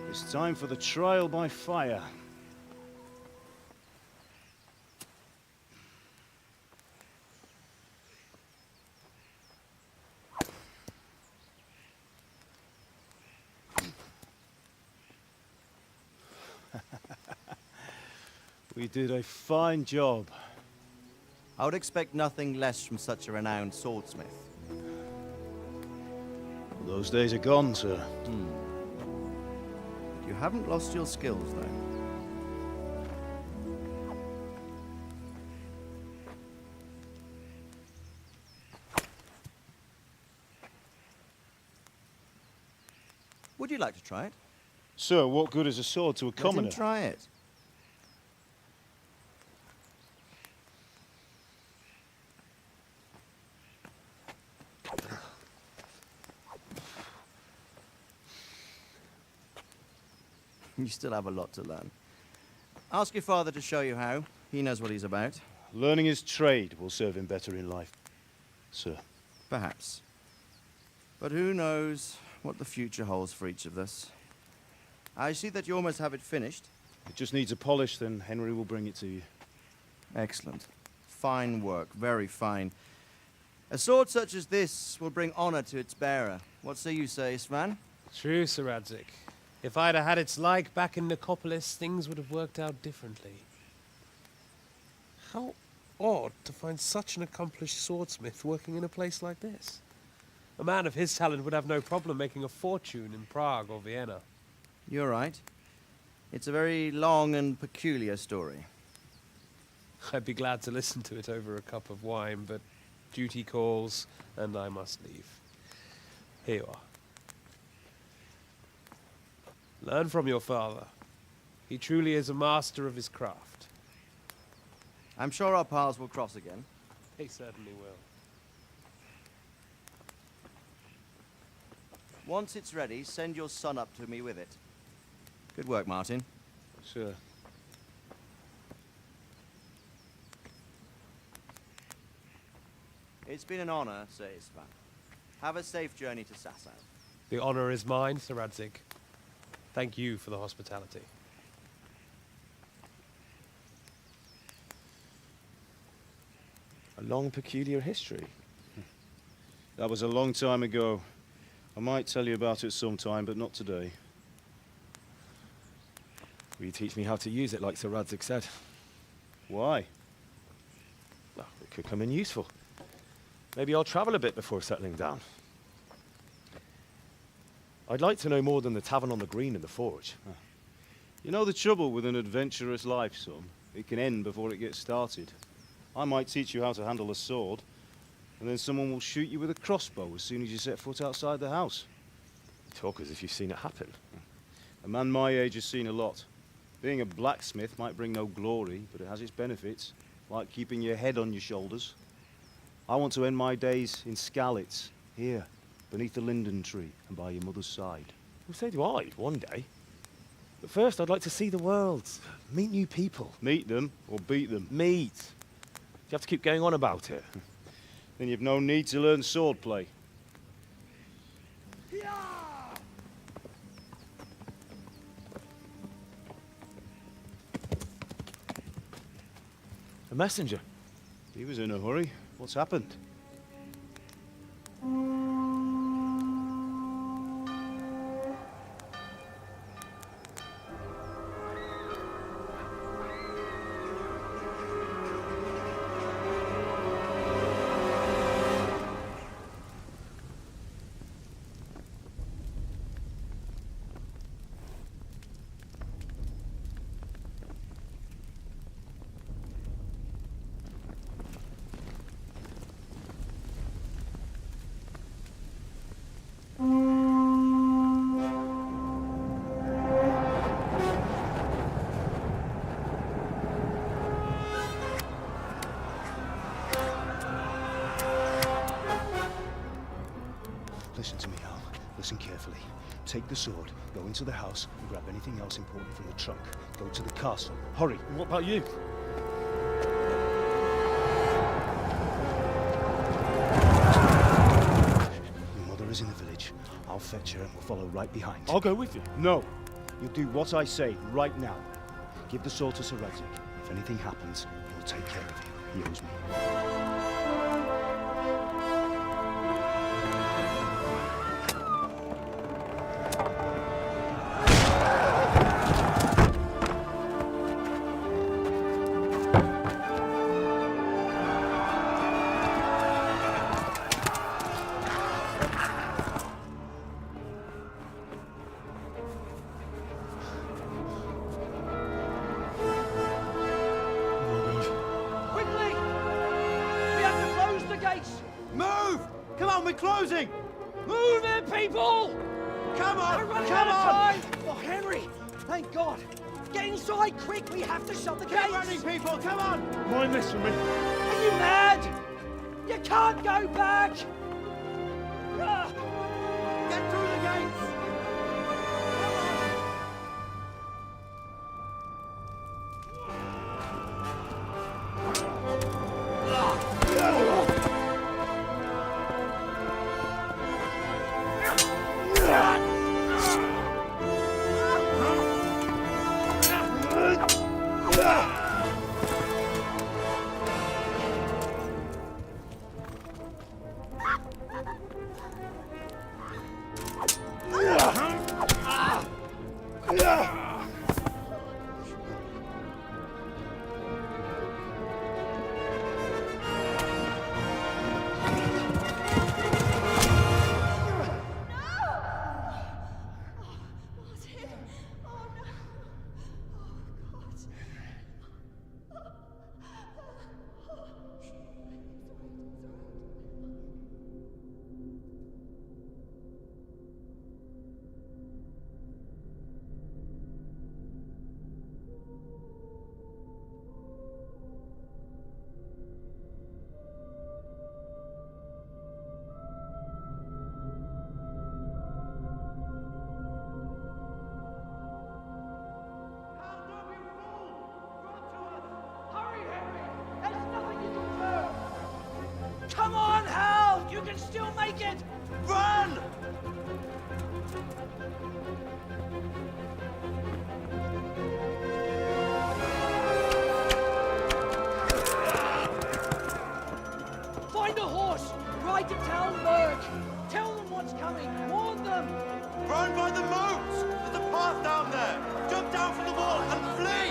It's time for the trial by fire. We did a fine job. I would expect nothing less from such a renowned swordsmith. Those days are gone, sir. You haven't lost your skills, though. Would you like to try it? Sir, what good is a sword to a commoner? Let him try it. You still have a lot to learn. Ask your father to show you how. He knows what he's about. Learning his trade will serve him better in life, sir. Perhaps. But who knows what the future holds for each of us. I see that you almost have it finished. It just needs a polish, then Henry will bring it to you. Excellent. Fine work, very fine. A sword such as this will bring honor to its bearer. What say you, Svan? True, Sir Radzig. If I'd have had its like back in Nicopolis, things would have worked out differently. How odd to find such an accomplished swordsmith working in a place like this. A man of his talent would have no problem making a fortune in Prague or Vienna. You're right. It's a very long and peculiar story. I'd be glad to listen to it over a cup of wine, but duty calls, and I must leave. Here you are. Learn from your father. He truly is a master of his craft. I'm sure our paths will cross again. He certainly will. Once it's ready, send your son up to me with it. Good work, Martin. Sure. It's been an honor, Sir Isvan. Have a safe journey to Sasau. The honor is mine, Sir Radzig. Thank you for the hospitality. A long, peculiar history. That was a long time ago. I might tell you about it sometime, but not today. Will you teach me how to use it, like Sir Radzig said? Why? Well, it could come in useful. Maybe I'll travel a bit before settling down. I'd like to know more than the tavern on the green and the forge. You know the trouble with an adventurous life, son? It can end before it gets started. I might teach you how to handle a sword, and then someone will shoot you with a crossbow as soon as you set foot outside the house. You talk as if you've seen it happen. A man my age has seen a lot. Being a blacksmith might bring no glory, but it has its benefits, like keeping your head on your shoulders. I want to end my days in Skalitz, here, beneath the linden tree and by your mother's side. Well, so do I, one day. But first, I'd like to see the world, meet new people. Meet them or beat them? Meet. You have to keep going on about it. Then you've no need to learn swordplay. A messenger. He was in a hurry. What's happened? Listen to me, Al. Listen carefully. Take the sword, go into the house, and grab anything else important from the trunk. Go to the castle. Hurry! What about you? Your mother is in the village. I'll fetch her and we'll follow right behind. I'll go with you. No. You'll do what I say right now. Give the sword to Sir Isaac. If anything happens, he'll take care of you. He owes me. Move! Come on, we're closing! Move it, people! Come on! We're running Come out of on! time! Oh, Henry! Thank God! Get inside, quick! We have to shut the Keep gates! running, people! Come on! Mind this for me. Are you mad? You can't go back! Ah. Get through the gates! Come on, Hal! You can still make it! Run! Find a horse! Ride to Talmberg! Tell them what's coming! Warn them! Run by the moat! There's a path down there! Jump down from the wall and flee!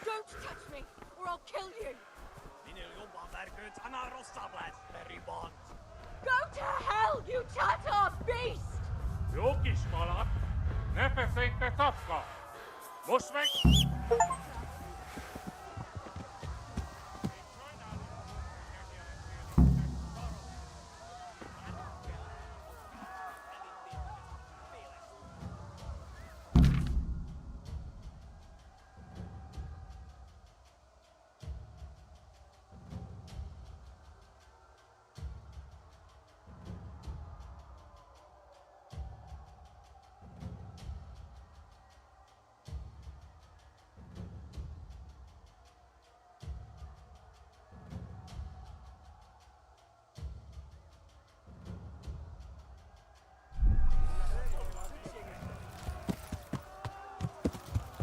Don't touch me, or I'll kill you! Go to hell, you Tatar beast! Jokies, malak. Nepe think the topka. Musvik.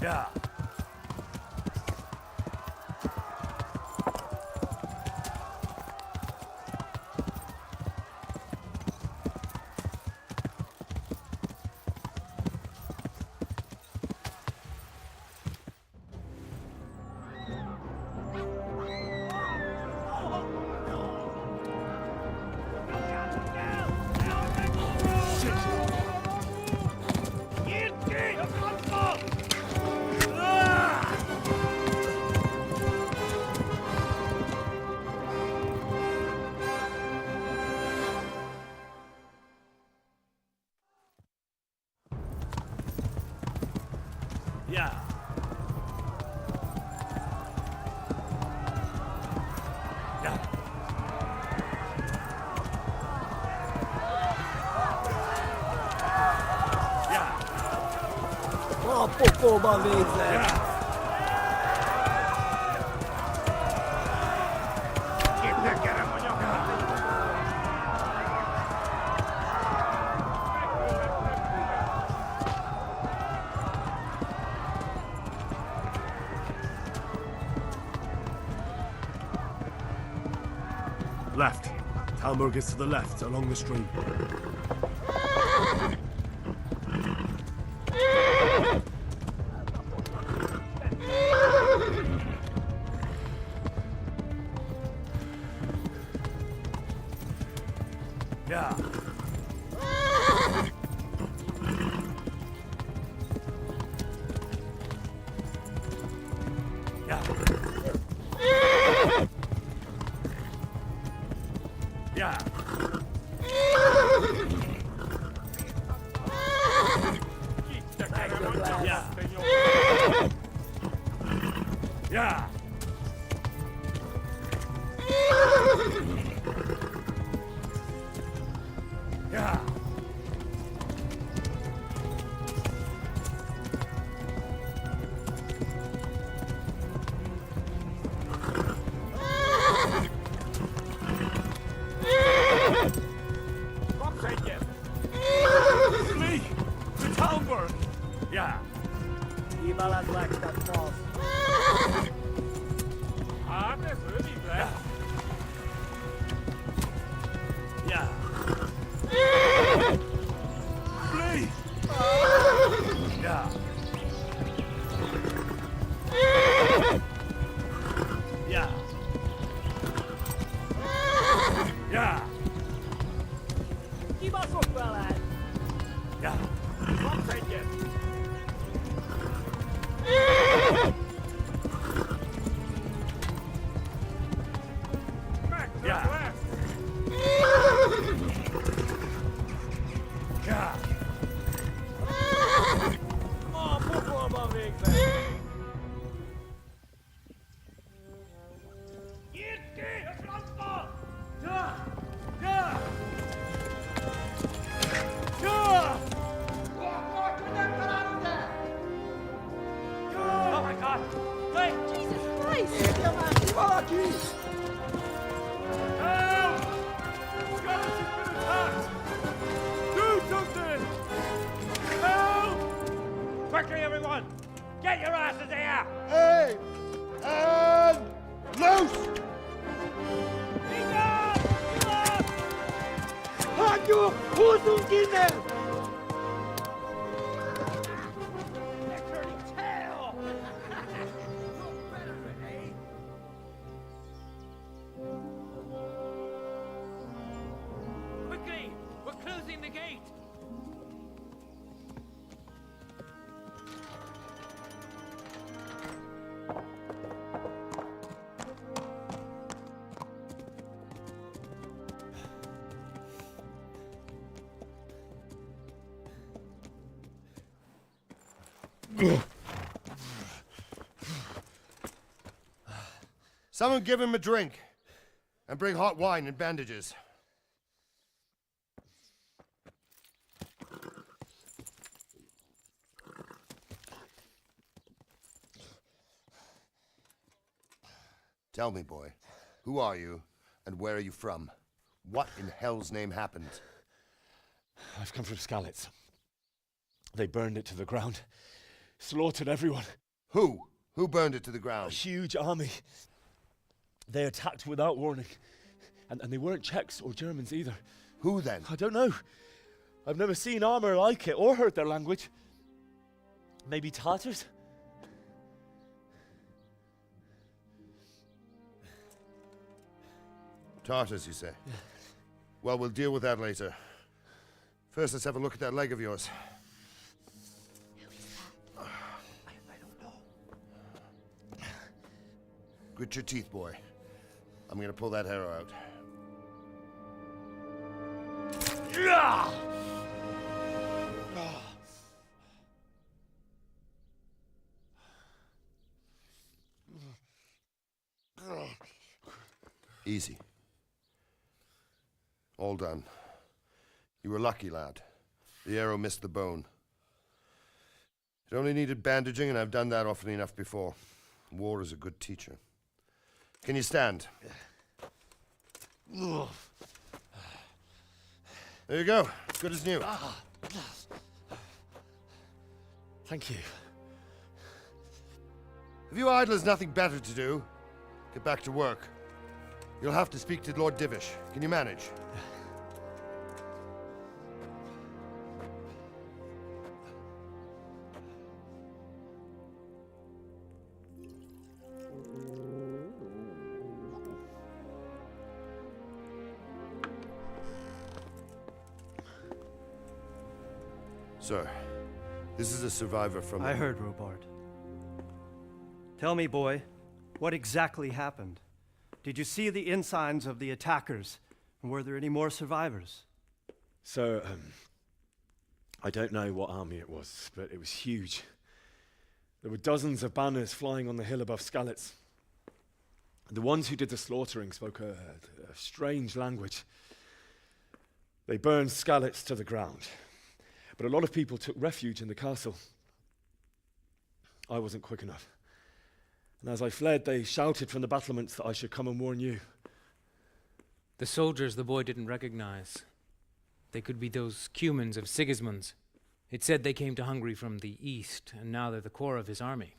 Yeah. Yeah. Oh, poco bavese. Left. Talmberg is to the left, along the stream. Yeah. Yeah. Yeah. Yeah. Flee to Talmberg. Yeah. Yeah. Flee. Yeah. Yeah. Keep us up, lad. Ja, wat weet je? Ja. Ja. Oh, popo man weg weg. Jirki, het landbouw! Ja! Ja! Ja! Oh my God! Wait! Jesus Christ! Help! Skeletons been attacked! Do something! Help! Quickly, everyone! Get your asses here! Hey! And loose! Hajo, who's kinder? Quickly! We're closing the gate! Someone give him a drink. And bring hot wine and bandages. Tell me, boy, who are you and where are you from? What in hell's name happened? I've come from Skalitz. They burned it to the ground. Slaughtered everyone. Who? Who burned it to the ground? A huge army. They attacked without warning. And they weren't Czechs or Germans either. Who then? I don't know. I've never seen armor like it or heard their language. Maybe Tatars? Tartars, you say? Yeah. Well, we'll deal with that later. First, let's have a look at that leg of yours. I don't know. Grit your teeth, boy. I'm gonna pull that arrow out. Easy. All done. You were lucky, lad. The arrow missed the bone. It only needed bandaging, and I've done that often enough before. War is a good teacher. Can you stand? There you go. Good as new. Thank you. If you idlers nothing better to do, get back to work. You'll have to speak to Lord Divish. Can you manage? Sir, this is a survivor from... I heard, Robard. Tell me, boy, what exactly happened? Did you see the ensigns of the attackers? And were there any more survivors? So, I don't know what army it was, but it was huge. There were dozens of banners flying on the hill above Skalitz. The ones who did the slaughtering spoke a strange language. They burned Skalitz to the ground. But a lot of people took refuge in the castle. I wasn't quick enough. And as I fled, they shouted from the battlements that I should come and warn you. The soldiers the boy didn't recognize. They could be those Cumans of Sigismund's. It said they came to Hungary from the east, and now they're the core of his army.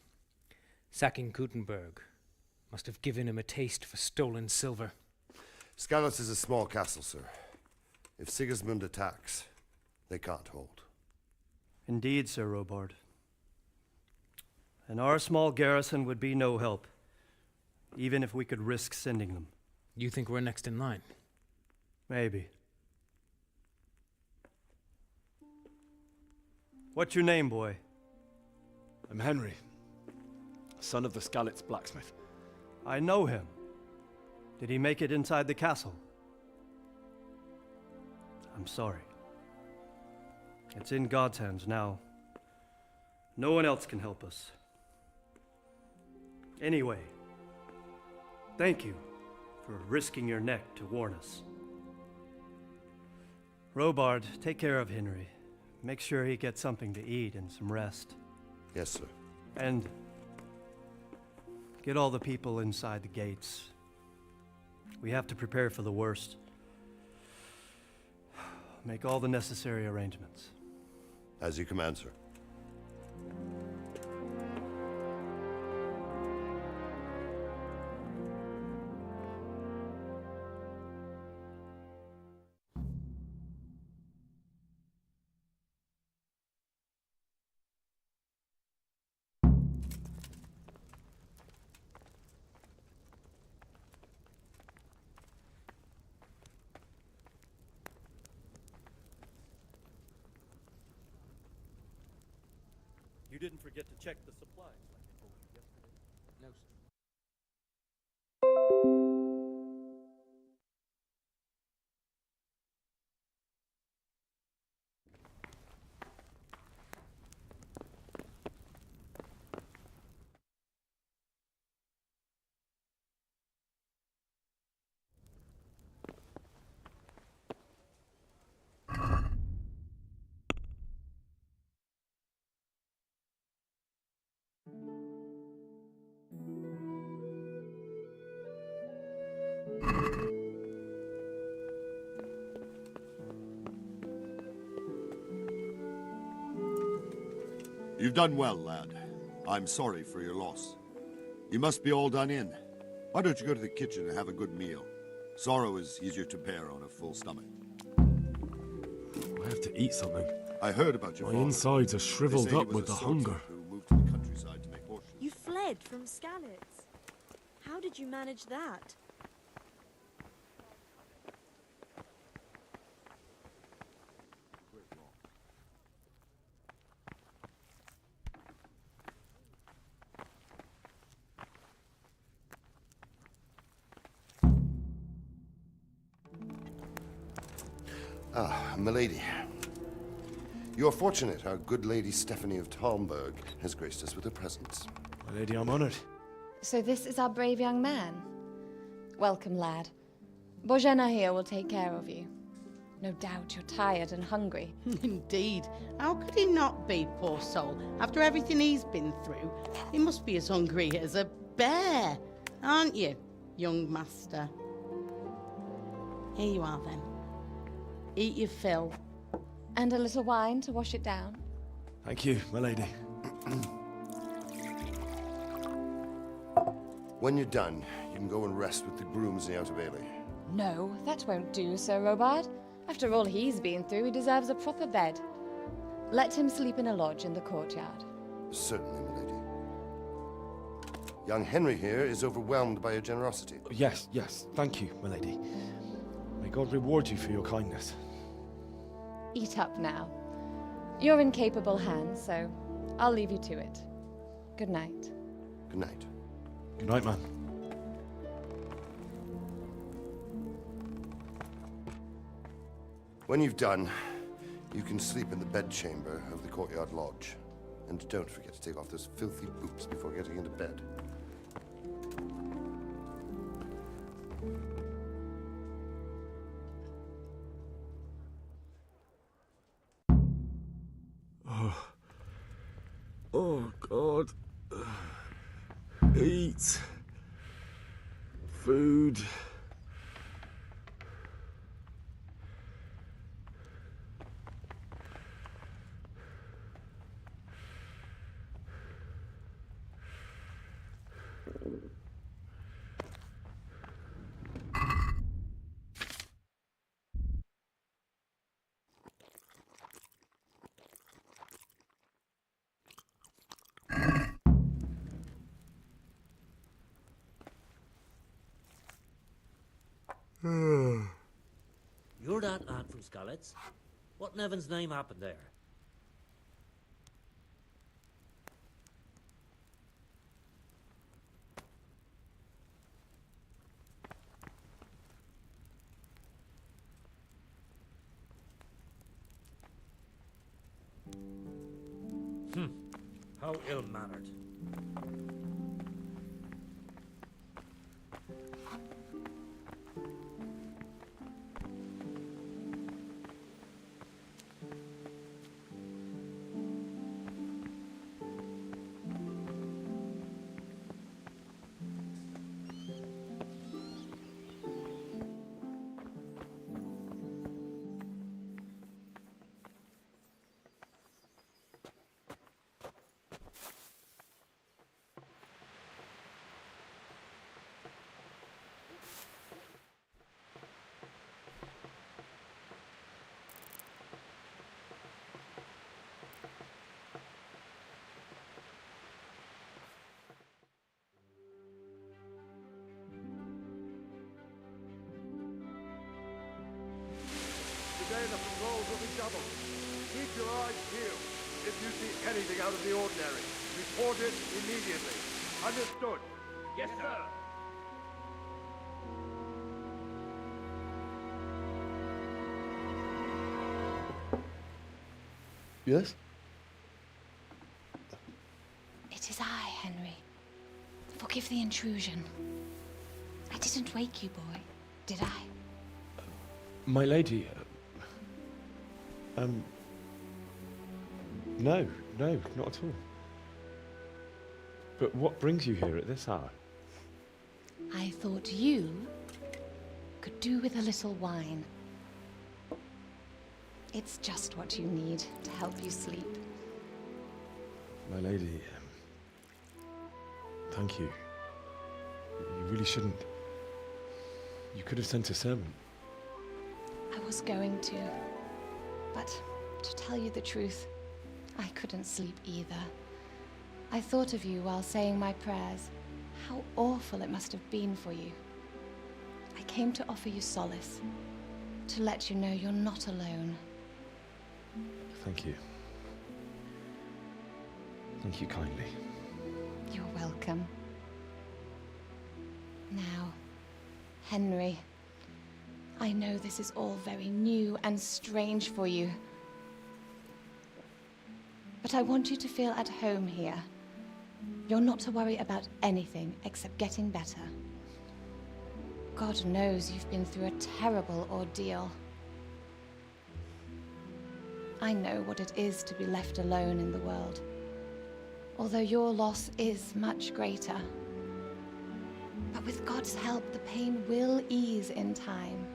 Sacking Gutenberg must have given him a taste for stolen silver. Skalitz is a small castle, sir. If Sigismund attacks, they can't hold. Indeed, Sir Robard. And our small garrison would be no help, even if we could risk sending them. You think we're next in line? Maybe. What's your name, boy? I'm Henry, son of the Skalitz blacksmith. I know him. Did he make it inside the castle? I'm sorry. It's in God's hands now. No one else can help us. Anyway, thank you for risking your neck to warn us. Robard, take care of Henry. Make sure he gets something to eat and some rest. Yes, sir. And get all the people inside the gates. We have to prepare for the worst. Make all the necessary arrangements. As you command, sir. You didn't forget to check the supplies like I told you yesterday? No, sir. You've done well, lad. I'm sorry for your loss. You must be all done in. Why don't you go to the kitchen and have a good meal? Sorrow is easier to bear on a full stomach. I have to eat something. I heard about your My father. insides are They shriveled say he up was with a the swordsman hunger. who moved to the countryside to make horseshoes. You fled from Skalitz. How did you manage that? Ah, milady. You are fortunate our good lady Stephanie of Talmberg has graced us with her presence. My lady, I'm honored. So this is our brave young man. Welcome, lad. Bozhena here will take care of you. No doubt you're tired and hungry. Indeed. How could he not be, poor soul? After everything he's been through, he must be as hungry as a bear, aren't you, young master? Here you are, then. Eat your fill. And a little wine to wash it down. Thank you, my lady. When you're done, you can go and rest with the grooms in the Outer Bailey. No, that won't do, Sir Robard. After all he's been through, he deserves a proper bed. Let him sleep in a lodge in the courtyard. Certainly, milady. Young Henry here is overwhelmed by your generosity. Yes, yes. Thank you, my lady. May God reward you for your kindness. Eat up now. You're in capable hands, so I'll leave you to it. Good night. Good night. Good night, man. When you've done, you can sleep in the bedchamber of the courtyard lodge. And don't forget to take off those filthy boots before getting into bed. Oh, God. Eat. Food. You're that aunt from Skalitz? What in heaven's name happened there? How ill-mannered. Today the patrols will be doubled. Keep your eyes peeled. If you see anything out of the ordinary, report it immediately. Understood? Yes, sir. Yes? It is I, Henry. Forgive the intrusion. I didn't wake you, boy, did I? My lady, no, not at all. But what brings you here at this hour? I thought you could do with a little wine. It's just what you need to help you sleep. My lady, thank you. You really shouldn't. You could have sent a servant. I was going to, but to tell you the truth, I couldn't sleep either. I thought of you while saying my prayers. How awful it must have been for you. I came to offer you solace, to let you know you're not alone. Thank you. Thank you kindly. You're welcome. Now, Henry, I know this is all very new and strange for you. But I want you to feel at home here. You're not to worry about anything except getting better. God knows you've been through a terrible ordeal. I know what it is to be left alone in the world, although your loss is much greater. But with God's help, the pain will ease in time.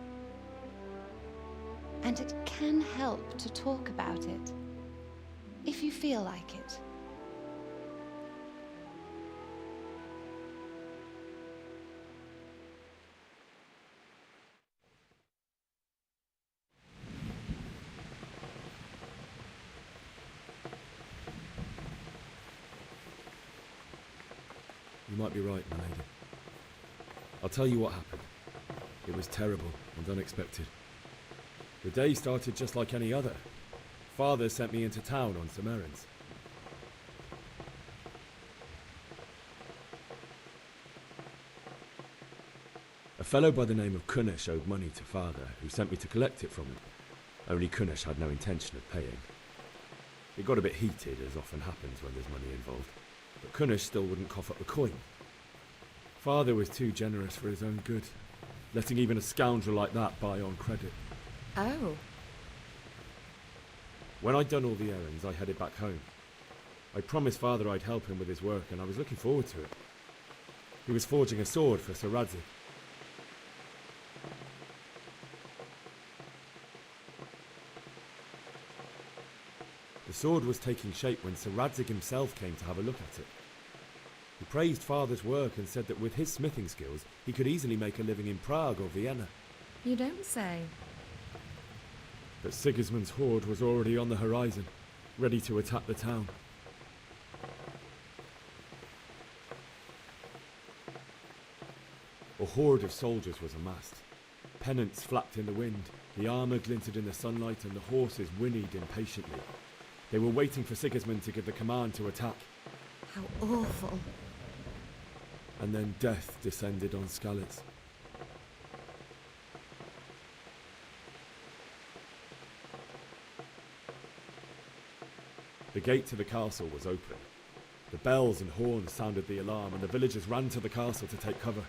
And it can help to talk about it, if you feel like it. You might be right, my lady. I'll tell you what happened. It was terrible and unexpected. The day started just like any other. Father sent me into town on some errands. A fellow by the name of Kunesh owed money to Father, who sent me to collect it from him. Only Kunesh had no intention of paying. It got a bit heated, as often happens when there's money involved, but Kunesh still wouldn't cough up the coin. Father was too generous for his own good, letting even a scoundrel like that buy on credit. Oh. When I'd done all the errands, I headed back home. I promised Father I'd help him with his work, and I was looking forward to it. He was forging a sword for Sir Radzik. The sword was taking shape when Sir Radzik himself came to have a look at it. He praised Father's work and said that with his smithing skills, he could easily make a living in Prague or Vienna. You don't say. But Sigismund's horde was already on the horizon, ready to attack the town. A horde of soldiers was amassed. Pennants flapped in the wind, the armour glinted in the sunlight, and the horses whinnied impatiently. They were waiting for Sigismund to give the command to attack. How awful. And then death descended on Skalitz. The gate to the castle was open. The bells and horns sounded the alarm, and the villagers ran to the castle to take cover.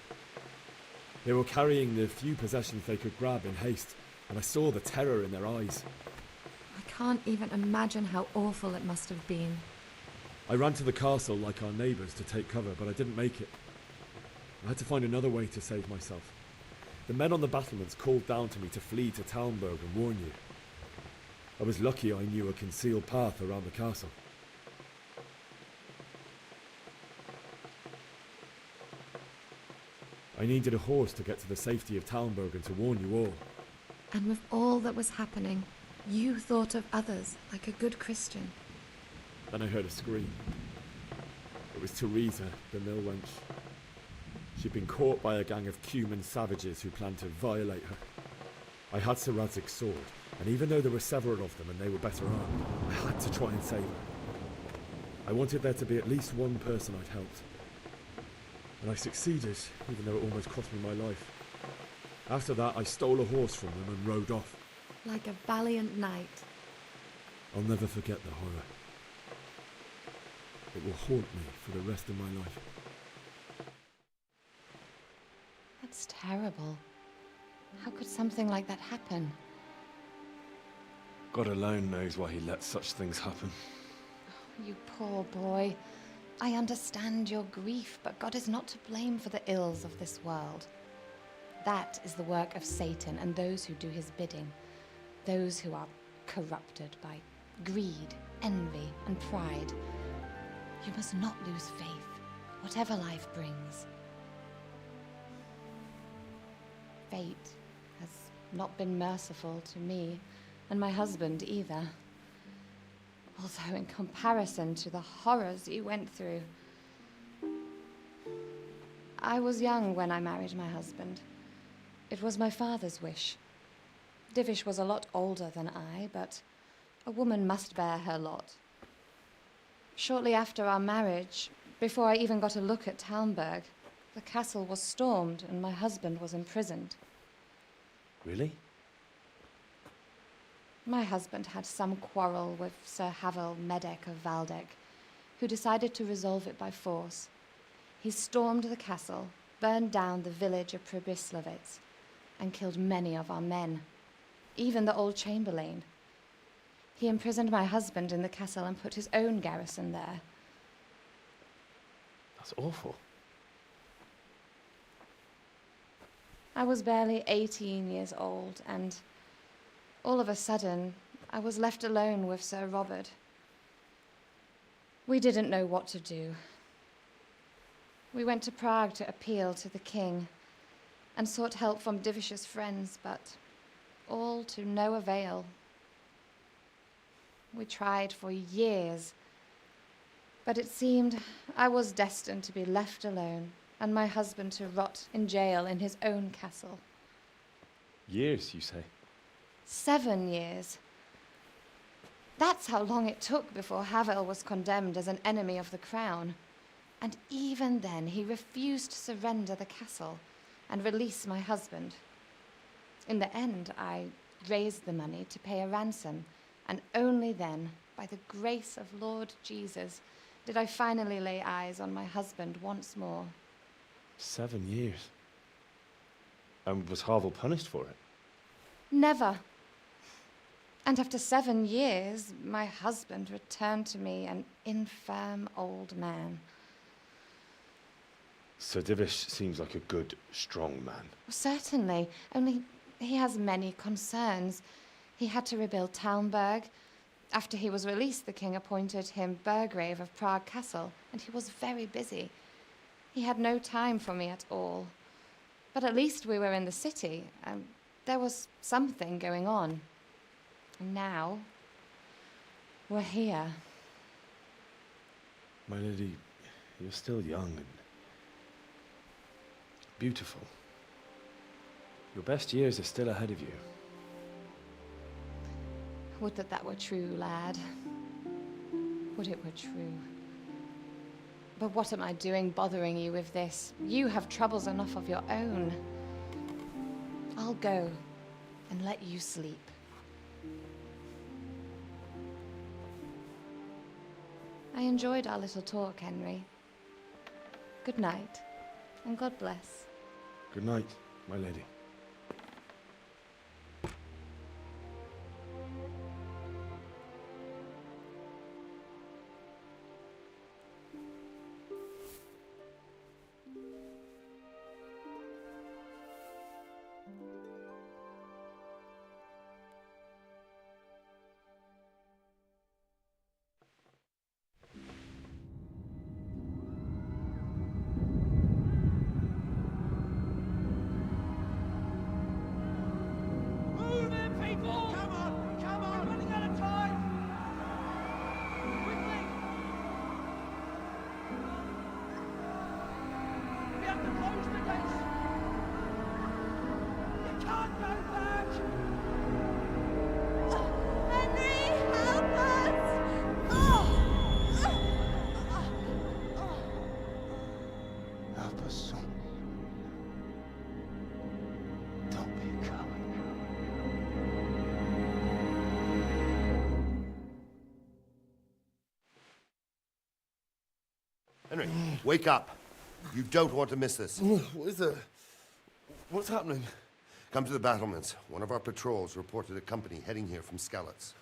They were carrying the few possessions they could grab in haste, and I saw the terror in their eyes. I can't even imagine how awful it must have been. I ran to the castle like our neighbours to take cover, but I didn't make it. I had to find another way to save myself. The men on the battlements called down to me to flee to Talmberg and warn you. I was lucky I knew a concealed path around the castle. I needed a horse to get to the safety of Talmberg and to warn you all. And with all that was happening, you thought of others like a good Christian. Then I heard a scream. It was Teresa, the mill wench. She'd been caught by a gang of Cuman savages who planned to violate her. I had Sir Radzig's sword, and even though there were several of them and they were better armed, I had to try and save her. I wanted there to be at least one person I'd helped. And I succeeded, even though it almost cost me my life. After that, I stole a horse from them and rode off. Like a valiant knight. I'll never forget the horror. It will haunt me for the rest of my life. That's terrible. How could something like that happen? God alone knows why he lets such things happen. You poor boy. I understand your grief, but God is not to blame for the ills of this world. That is the work of Satan and those who do his bidding. Those who are corrupted by greed, envy, and pride. You must not lose faith, whatever life brings. Fate has not been merciful to me, and my husband either. Although in comparison to the horrors you went through. I was young when I married my husband. It was my father's wish. Divish was a lot older than I, but a woman must bear her lot. Shortly after our marriage, before I even got a look at Talmberg, the castle was stormed and my husband was imprisoned. Really? My husband had some quarrel with Sir Havel Medek of Valdek, who decided to resolve it by force. He stormed the castle, burned down the village of Pribyslavitz, and killed many of our men, even the old chamberlain. He imprisoned my husband in the castle and put his own garrison there. That's awful. I was barely 18 years old, and all of a sudden, I was left alone with Sir Robert. We didn't know what to do. We went to Prague to appeal to the king and sought help from Divish's friends, but all to no avail. We tried for years, but it seemed I was destined to be left alone and my husband to rot in jail in his own castle. Years, you say? 7 years. That's how long it took before Havel was condemned as an enemy of the crown. And even then, he refused to surrender the castle and release my husband. In the end, I raised the money to pay a ransom, and only then, by the grace of Lord Jesus, did I finally lay eyes on my husband once more. 7 years? And was Havel punished for it? Never. And after 7 years, my husband returned to me an infirm old man. Sir Divish seems like a good, strong man. Certainly, only he has many concerns. He had to rebuild Talmberg. After he was released, the king appointed him Burgrave of Prague Castle, and he was very busy. He had no time for me at all. But at least we were in the city, and there was something going on. And now, we're here. My lady, you're still young and beautiful. Your best years are still ahead of you. Would that that were true, lad. Would it were true. But what am I doing bothering you with this? You have troubles enough of your own. I'll go and let you sleep. I enjoyed our little talk, Henry. Good night, and God bless. Good night, my lady. Move in, people! Come on! Come on! We're running out of time! Quickly! We have to close the gates! You can't go back! Henry, help us! Help us, son. Don't be a coward. Henry, wake up. You don't want to miss this. What is it? What's happening? Come to the battlements. One of our patrols reported a company heading here from Skalitz.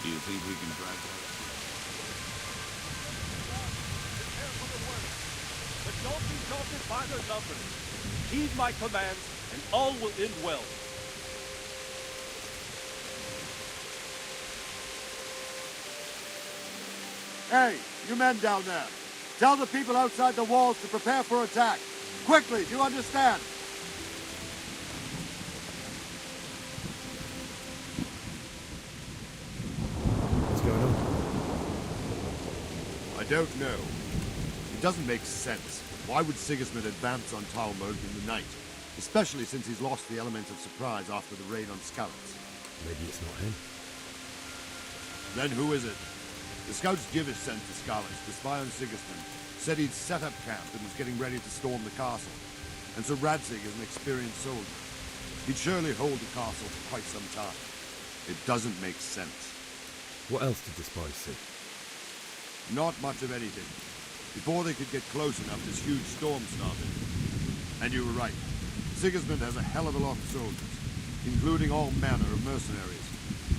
Do you think we can drive that? But don't be daunted by their numbers. Heed my commands, and all will end well. Hey, you men down there. Tell the people outside the walls to prepare for attack. Quickly, do you understand? What's going on? I don't know. It doesn't make sense. Why would Sigismund advance on Talmud in the night? Especially since he's lost the element of surprise after the raid on Skalitz. Maybe it's not him. Then who is it? The scouts Div is sent to Skalitz to spy on Sigismund. said he'd set up camp and was getting ready to storm the castle. And Sir Radzig is an experienced soldier. He'd surely hold the castle for quite some time. It doesn't make sense. What else did the spies see? Not much of anything. Before they could get close enough, this huge storm started. And you were right. Sigismund has a hell of a lot of soldiers, including all manner of mercenaries.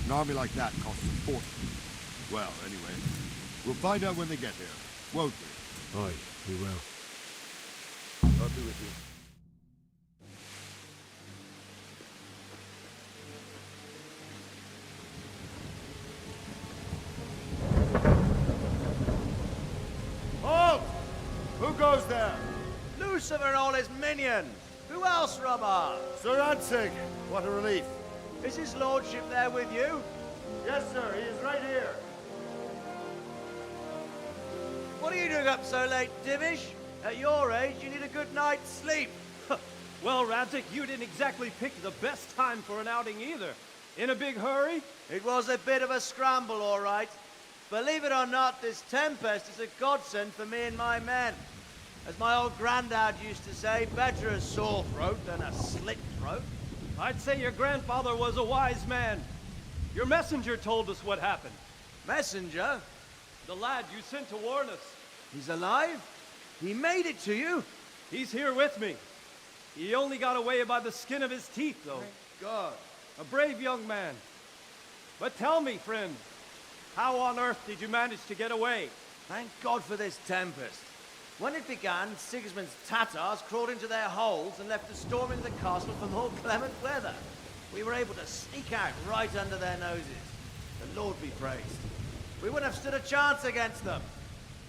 An army like that costs a fortune. Well, anyway, we'll find out when they get here, won't we? Aye, we will. I'll be with you. Halt! Who goes there? Lucifer and all his minions. Who else, Robber? Sir Radzig, what a relief. Is his lordship there with you? Yes, sir, he is right here. What are you doing up so late, Divish? At your age, you need a good night's sleep. Well, Radzig, you didn't exactly pick the best time for an outing either. In a big hurry? It was a bit of a scramble, all right. Believe it or not, this tempest is a godsend for me and my men. As my old granddad used to say, better a sore throat than a slit throat. I'd say your grandfather was a wise man. Your messenger told us what happened. Messenger? The lad you sent to warn us. He's alive? He made it to you? He's here with me. He only got away by the skin of his teeth, though. Thank God. A brave young man. But tell me, friend, how on earth did you manage to get away? Thank God for this tempest. When it began, Sigismund's Tatars crawled into their holes and left us storming the castle for more clement weather. We were able to sneak out right under their noses. The Lord be praised. We wouldn't have stood a chance against them.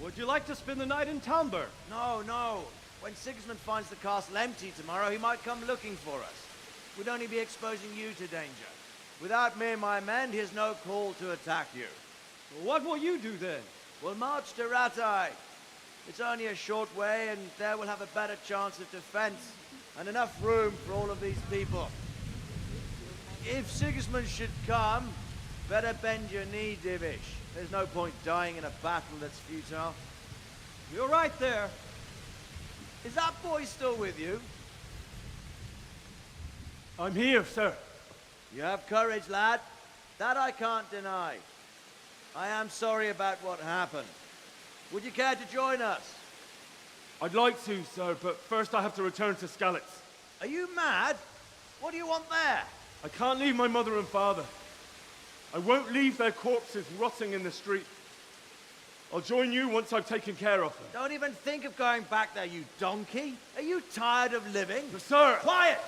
Would you like to spend the night in Talmberg? No, no. When Sigismund finds the castle empty tomorrow, he might come looking for us. We'd only be exposing you to danger. Without me and my men, he has no call to attack you. What will you do then? We'll march to Ratai. It's only a short way, and there we'll have a better chance of defense and enough room for all of these people. If Sigismund should come, better bend your knee, Divish. There's no point dying in a battle that's futile. You're right there. Is that boy still with you? I'm here, sir. You have courage, lad. That I can't deny. I am sorry about what happened. Would you care to join us? I'd like to, sir, but first I have to return to Skalitz. Are you mad? What do you want there? I can't leave my mother and father. I won't leave their corpses rotting in the street. I'll join you once I've taken care of them. Don't even think of going back there, you donkey. Are you tired of living? Sir! Quiet!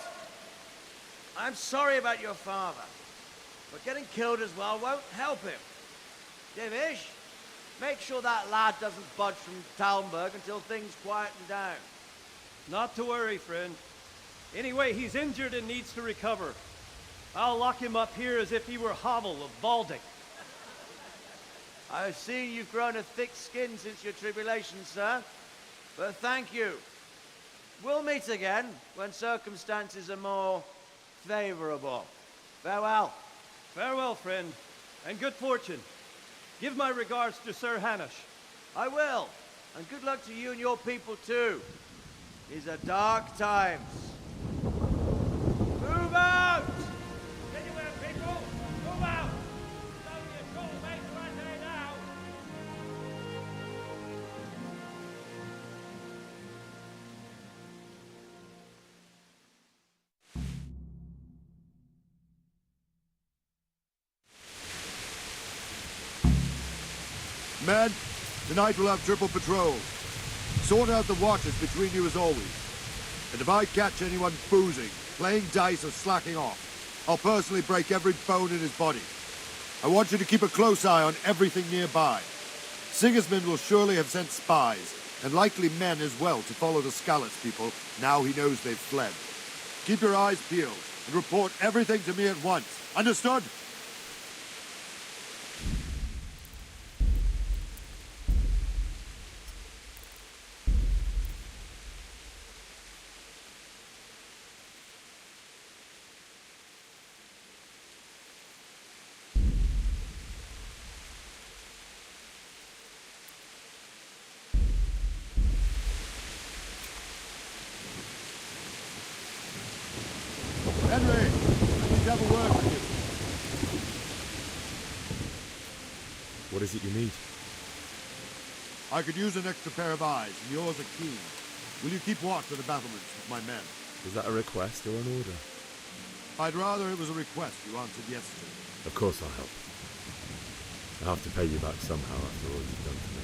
I'm sorry about your father, but getting killed as well won't help him. Divish, make sure that lad doesn't budge from Talmberg until things quieten down. Not to worry, friend. Anyway, he's injured and needs to recover. I'll lock him up here as if he were Havel of Baldic. I've seen you've grown a thick skin since your tribulation, sir. But thank you. We'll meet again when circumstances are more favorable. Farewell. Farewell, friend, and good fortune. Give my regards to Sir Hanush. I will. And good luck to you and your people, too. These are dark times. Move out! Anywhere, people! Move out! It's only a short way to Ratai now! Men, tonight we'll have triple patrols. Sort out the watches between you as always. And if I catch anyone boozing, playing dice or slacking off, I'll personally break every bone in his body. I want you to keep a close eye on everything nearby. Sigismund will surely have sent spies, and likely men as well, to follow the Skalitz people now he knows they've fled. Keep your eyes peeled, and report everything to me at once. Understood? have a word with you. What is it you need? I could use an extra pair of eyes, and yours are keen. Will you keep watch of the battlements with my men? Is that a request or an order? I'd rather it was a request you answered yes to. Of course I'll help. I'll have to pay you back somehow after all you've done for me.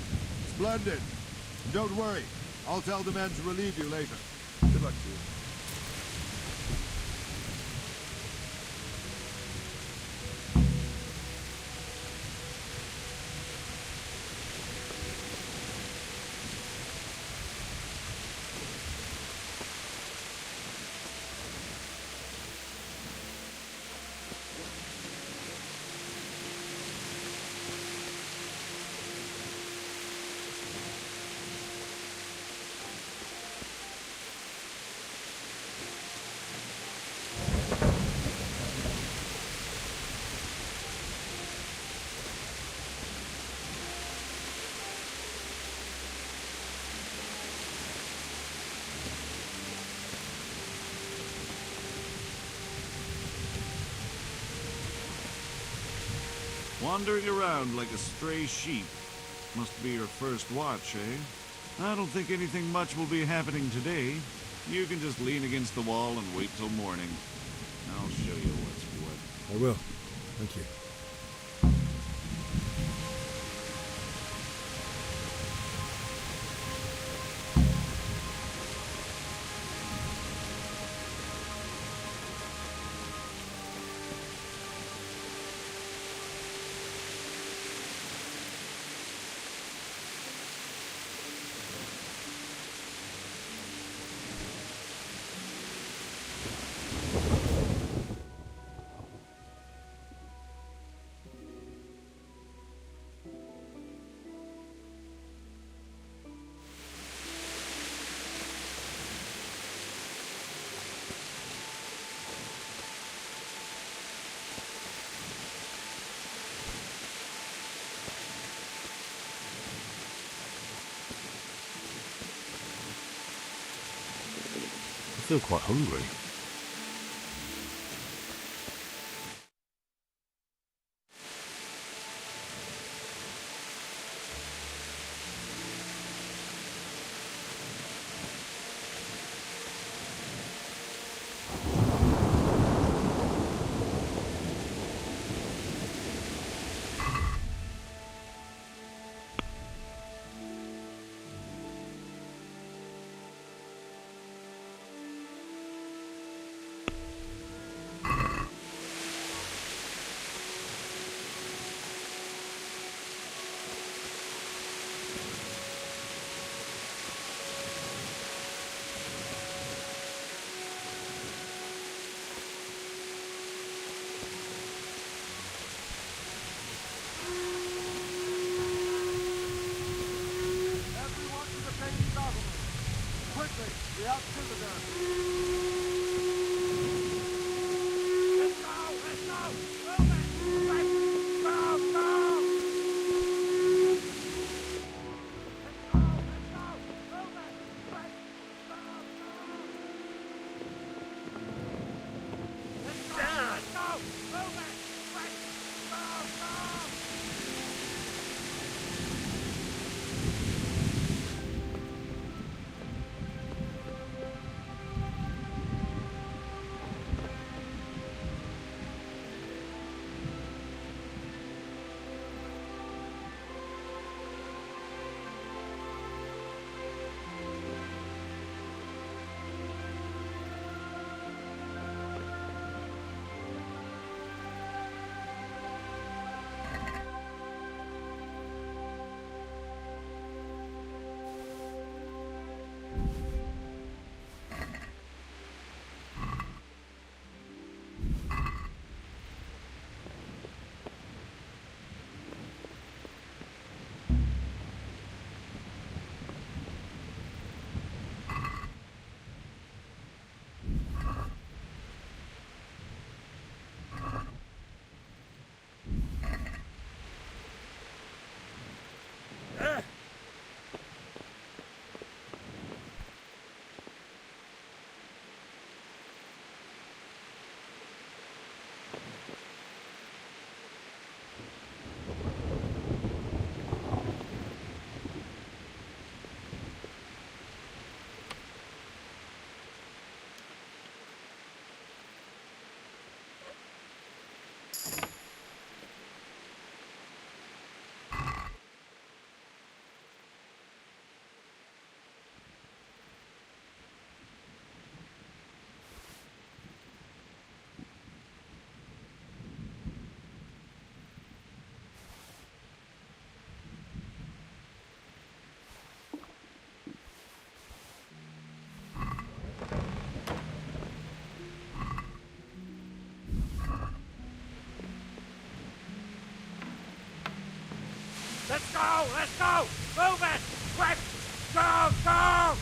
Splendid. And don't worry. I'll tell the men to relieve you later. Good luck to you. Wandering around like a stray sheep. Must be your first watch, eh? I don't think anything much will be happening today. You can just lean against the wall and wait till morning. I'll show you what's what. I will. Thank you. I feel quite hungry. go! Let's go! Move it! Quick! Go! Go!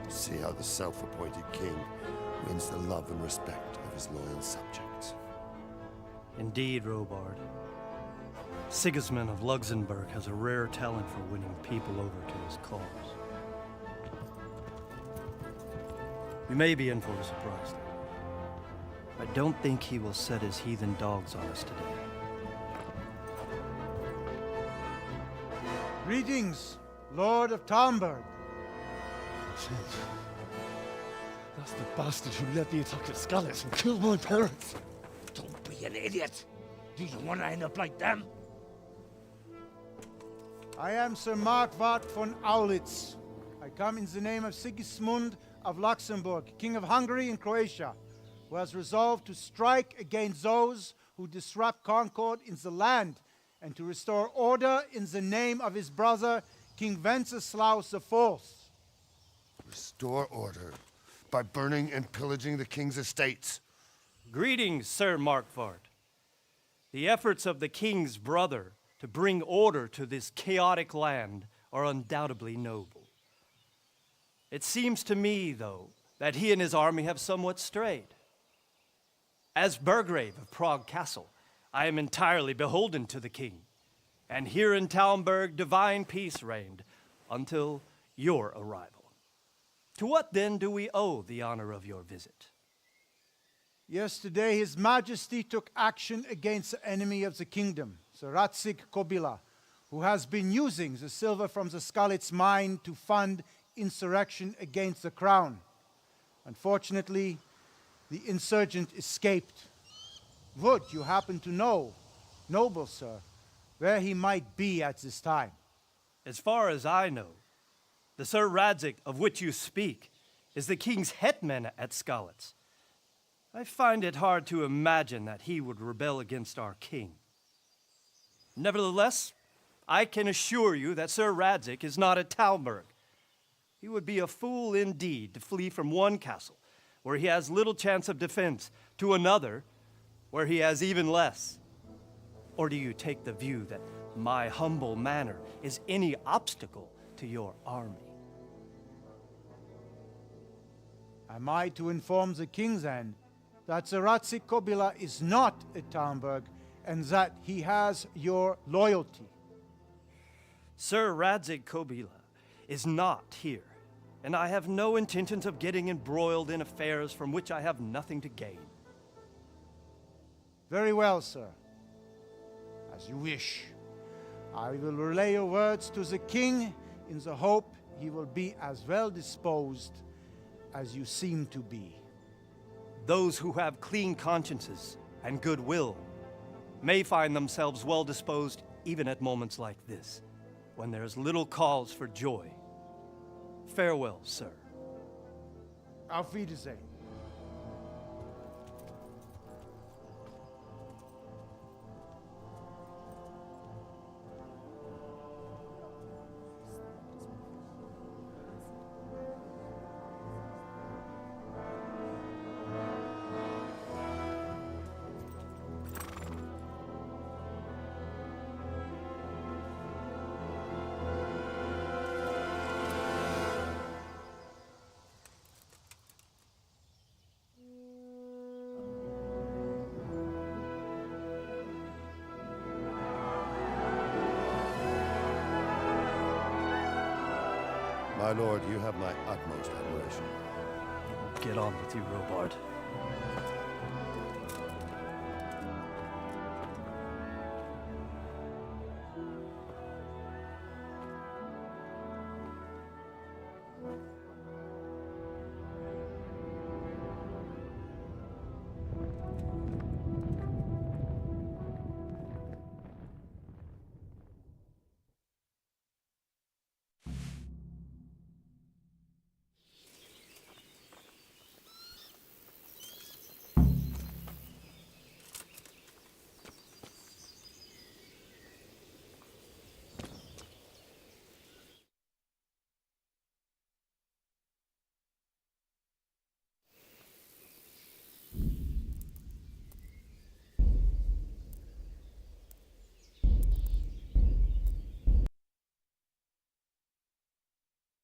See how the self-appointed king wins the love and respect of his loyal subjects. Indeed, Robard. Sigismund of Luxembourg has a rare talent for winning people over to his cause. We may be in for a surprise, though. I don't think he will set his heathen dogs on us today. Greetings, Lord of Talmberg. That's the bastard who led the attack at Scarlet and killed my parents. Don't be an idiot. Do you want to end up like them? I am Sir Markwart von Aulitz. I come in the name of Sigismund of Luxembourg, King of Hungary and Croatia, who has resolved to strike against those who disrupt concord in the land and to restore order in the name of his brother, King Wenceslaus IV. Restore order by burning and pillaging the king's estates. Greetings, Sir Markwart. The efforts of the king's brother to bring order to this chaotic land are undoubtedly noble. It seems to me, though, that he and his army have somewhat strayed. As Burgrave of Prague Castle, I am entirely beholden to the king, and here in Talmberg divine peace reigned until your arrival. To what then do we owe the honor of your visit? Yesterday, His Majesty took action against the enemy of the kingdom, Sir Radzig Kobyla, who has been using the silver from the Skalitz mine to fund insurrection against the crown. Unfortunately, the insurgent escaped. Would you happen to know, noble sir, where he might be at this time? As far as I know, the Sir Radzig of which you speak is the king's hetman at Skalitz. I find it hard to imagine that he would rebel against our king. Nevertheless, I can assure you that Sir Radzig is not at Talmberg. He would be a fool indeed to flee from one castle where he has little chance of defense to another where he has even less. Or do you take the view that my humble manner is any obstacle to your army? Am I to inform the king then that Sir Radzig Kobyla is not at Talmberg and that he has your loyalty? Sir Radzig Kobyla is not here, and I have no intentions of getting embroiled in affairs from which I have nothing to gain. Very well, sir. As you wish. I will relay your words to the king in the hope he will be as well disposed as you seem to be. Those who have clean consciences and goodwill may find themselves well disposed even at moments like this, when there is little cause for joy. Farewell, sir. Auf Wiedersehen. My lord, you have my utmost admiration. Get on with you, Robard.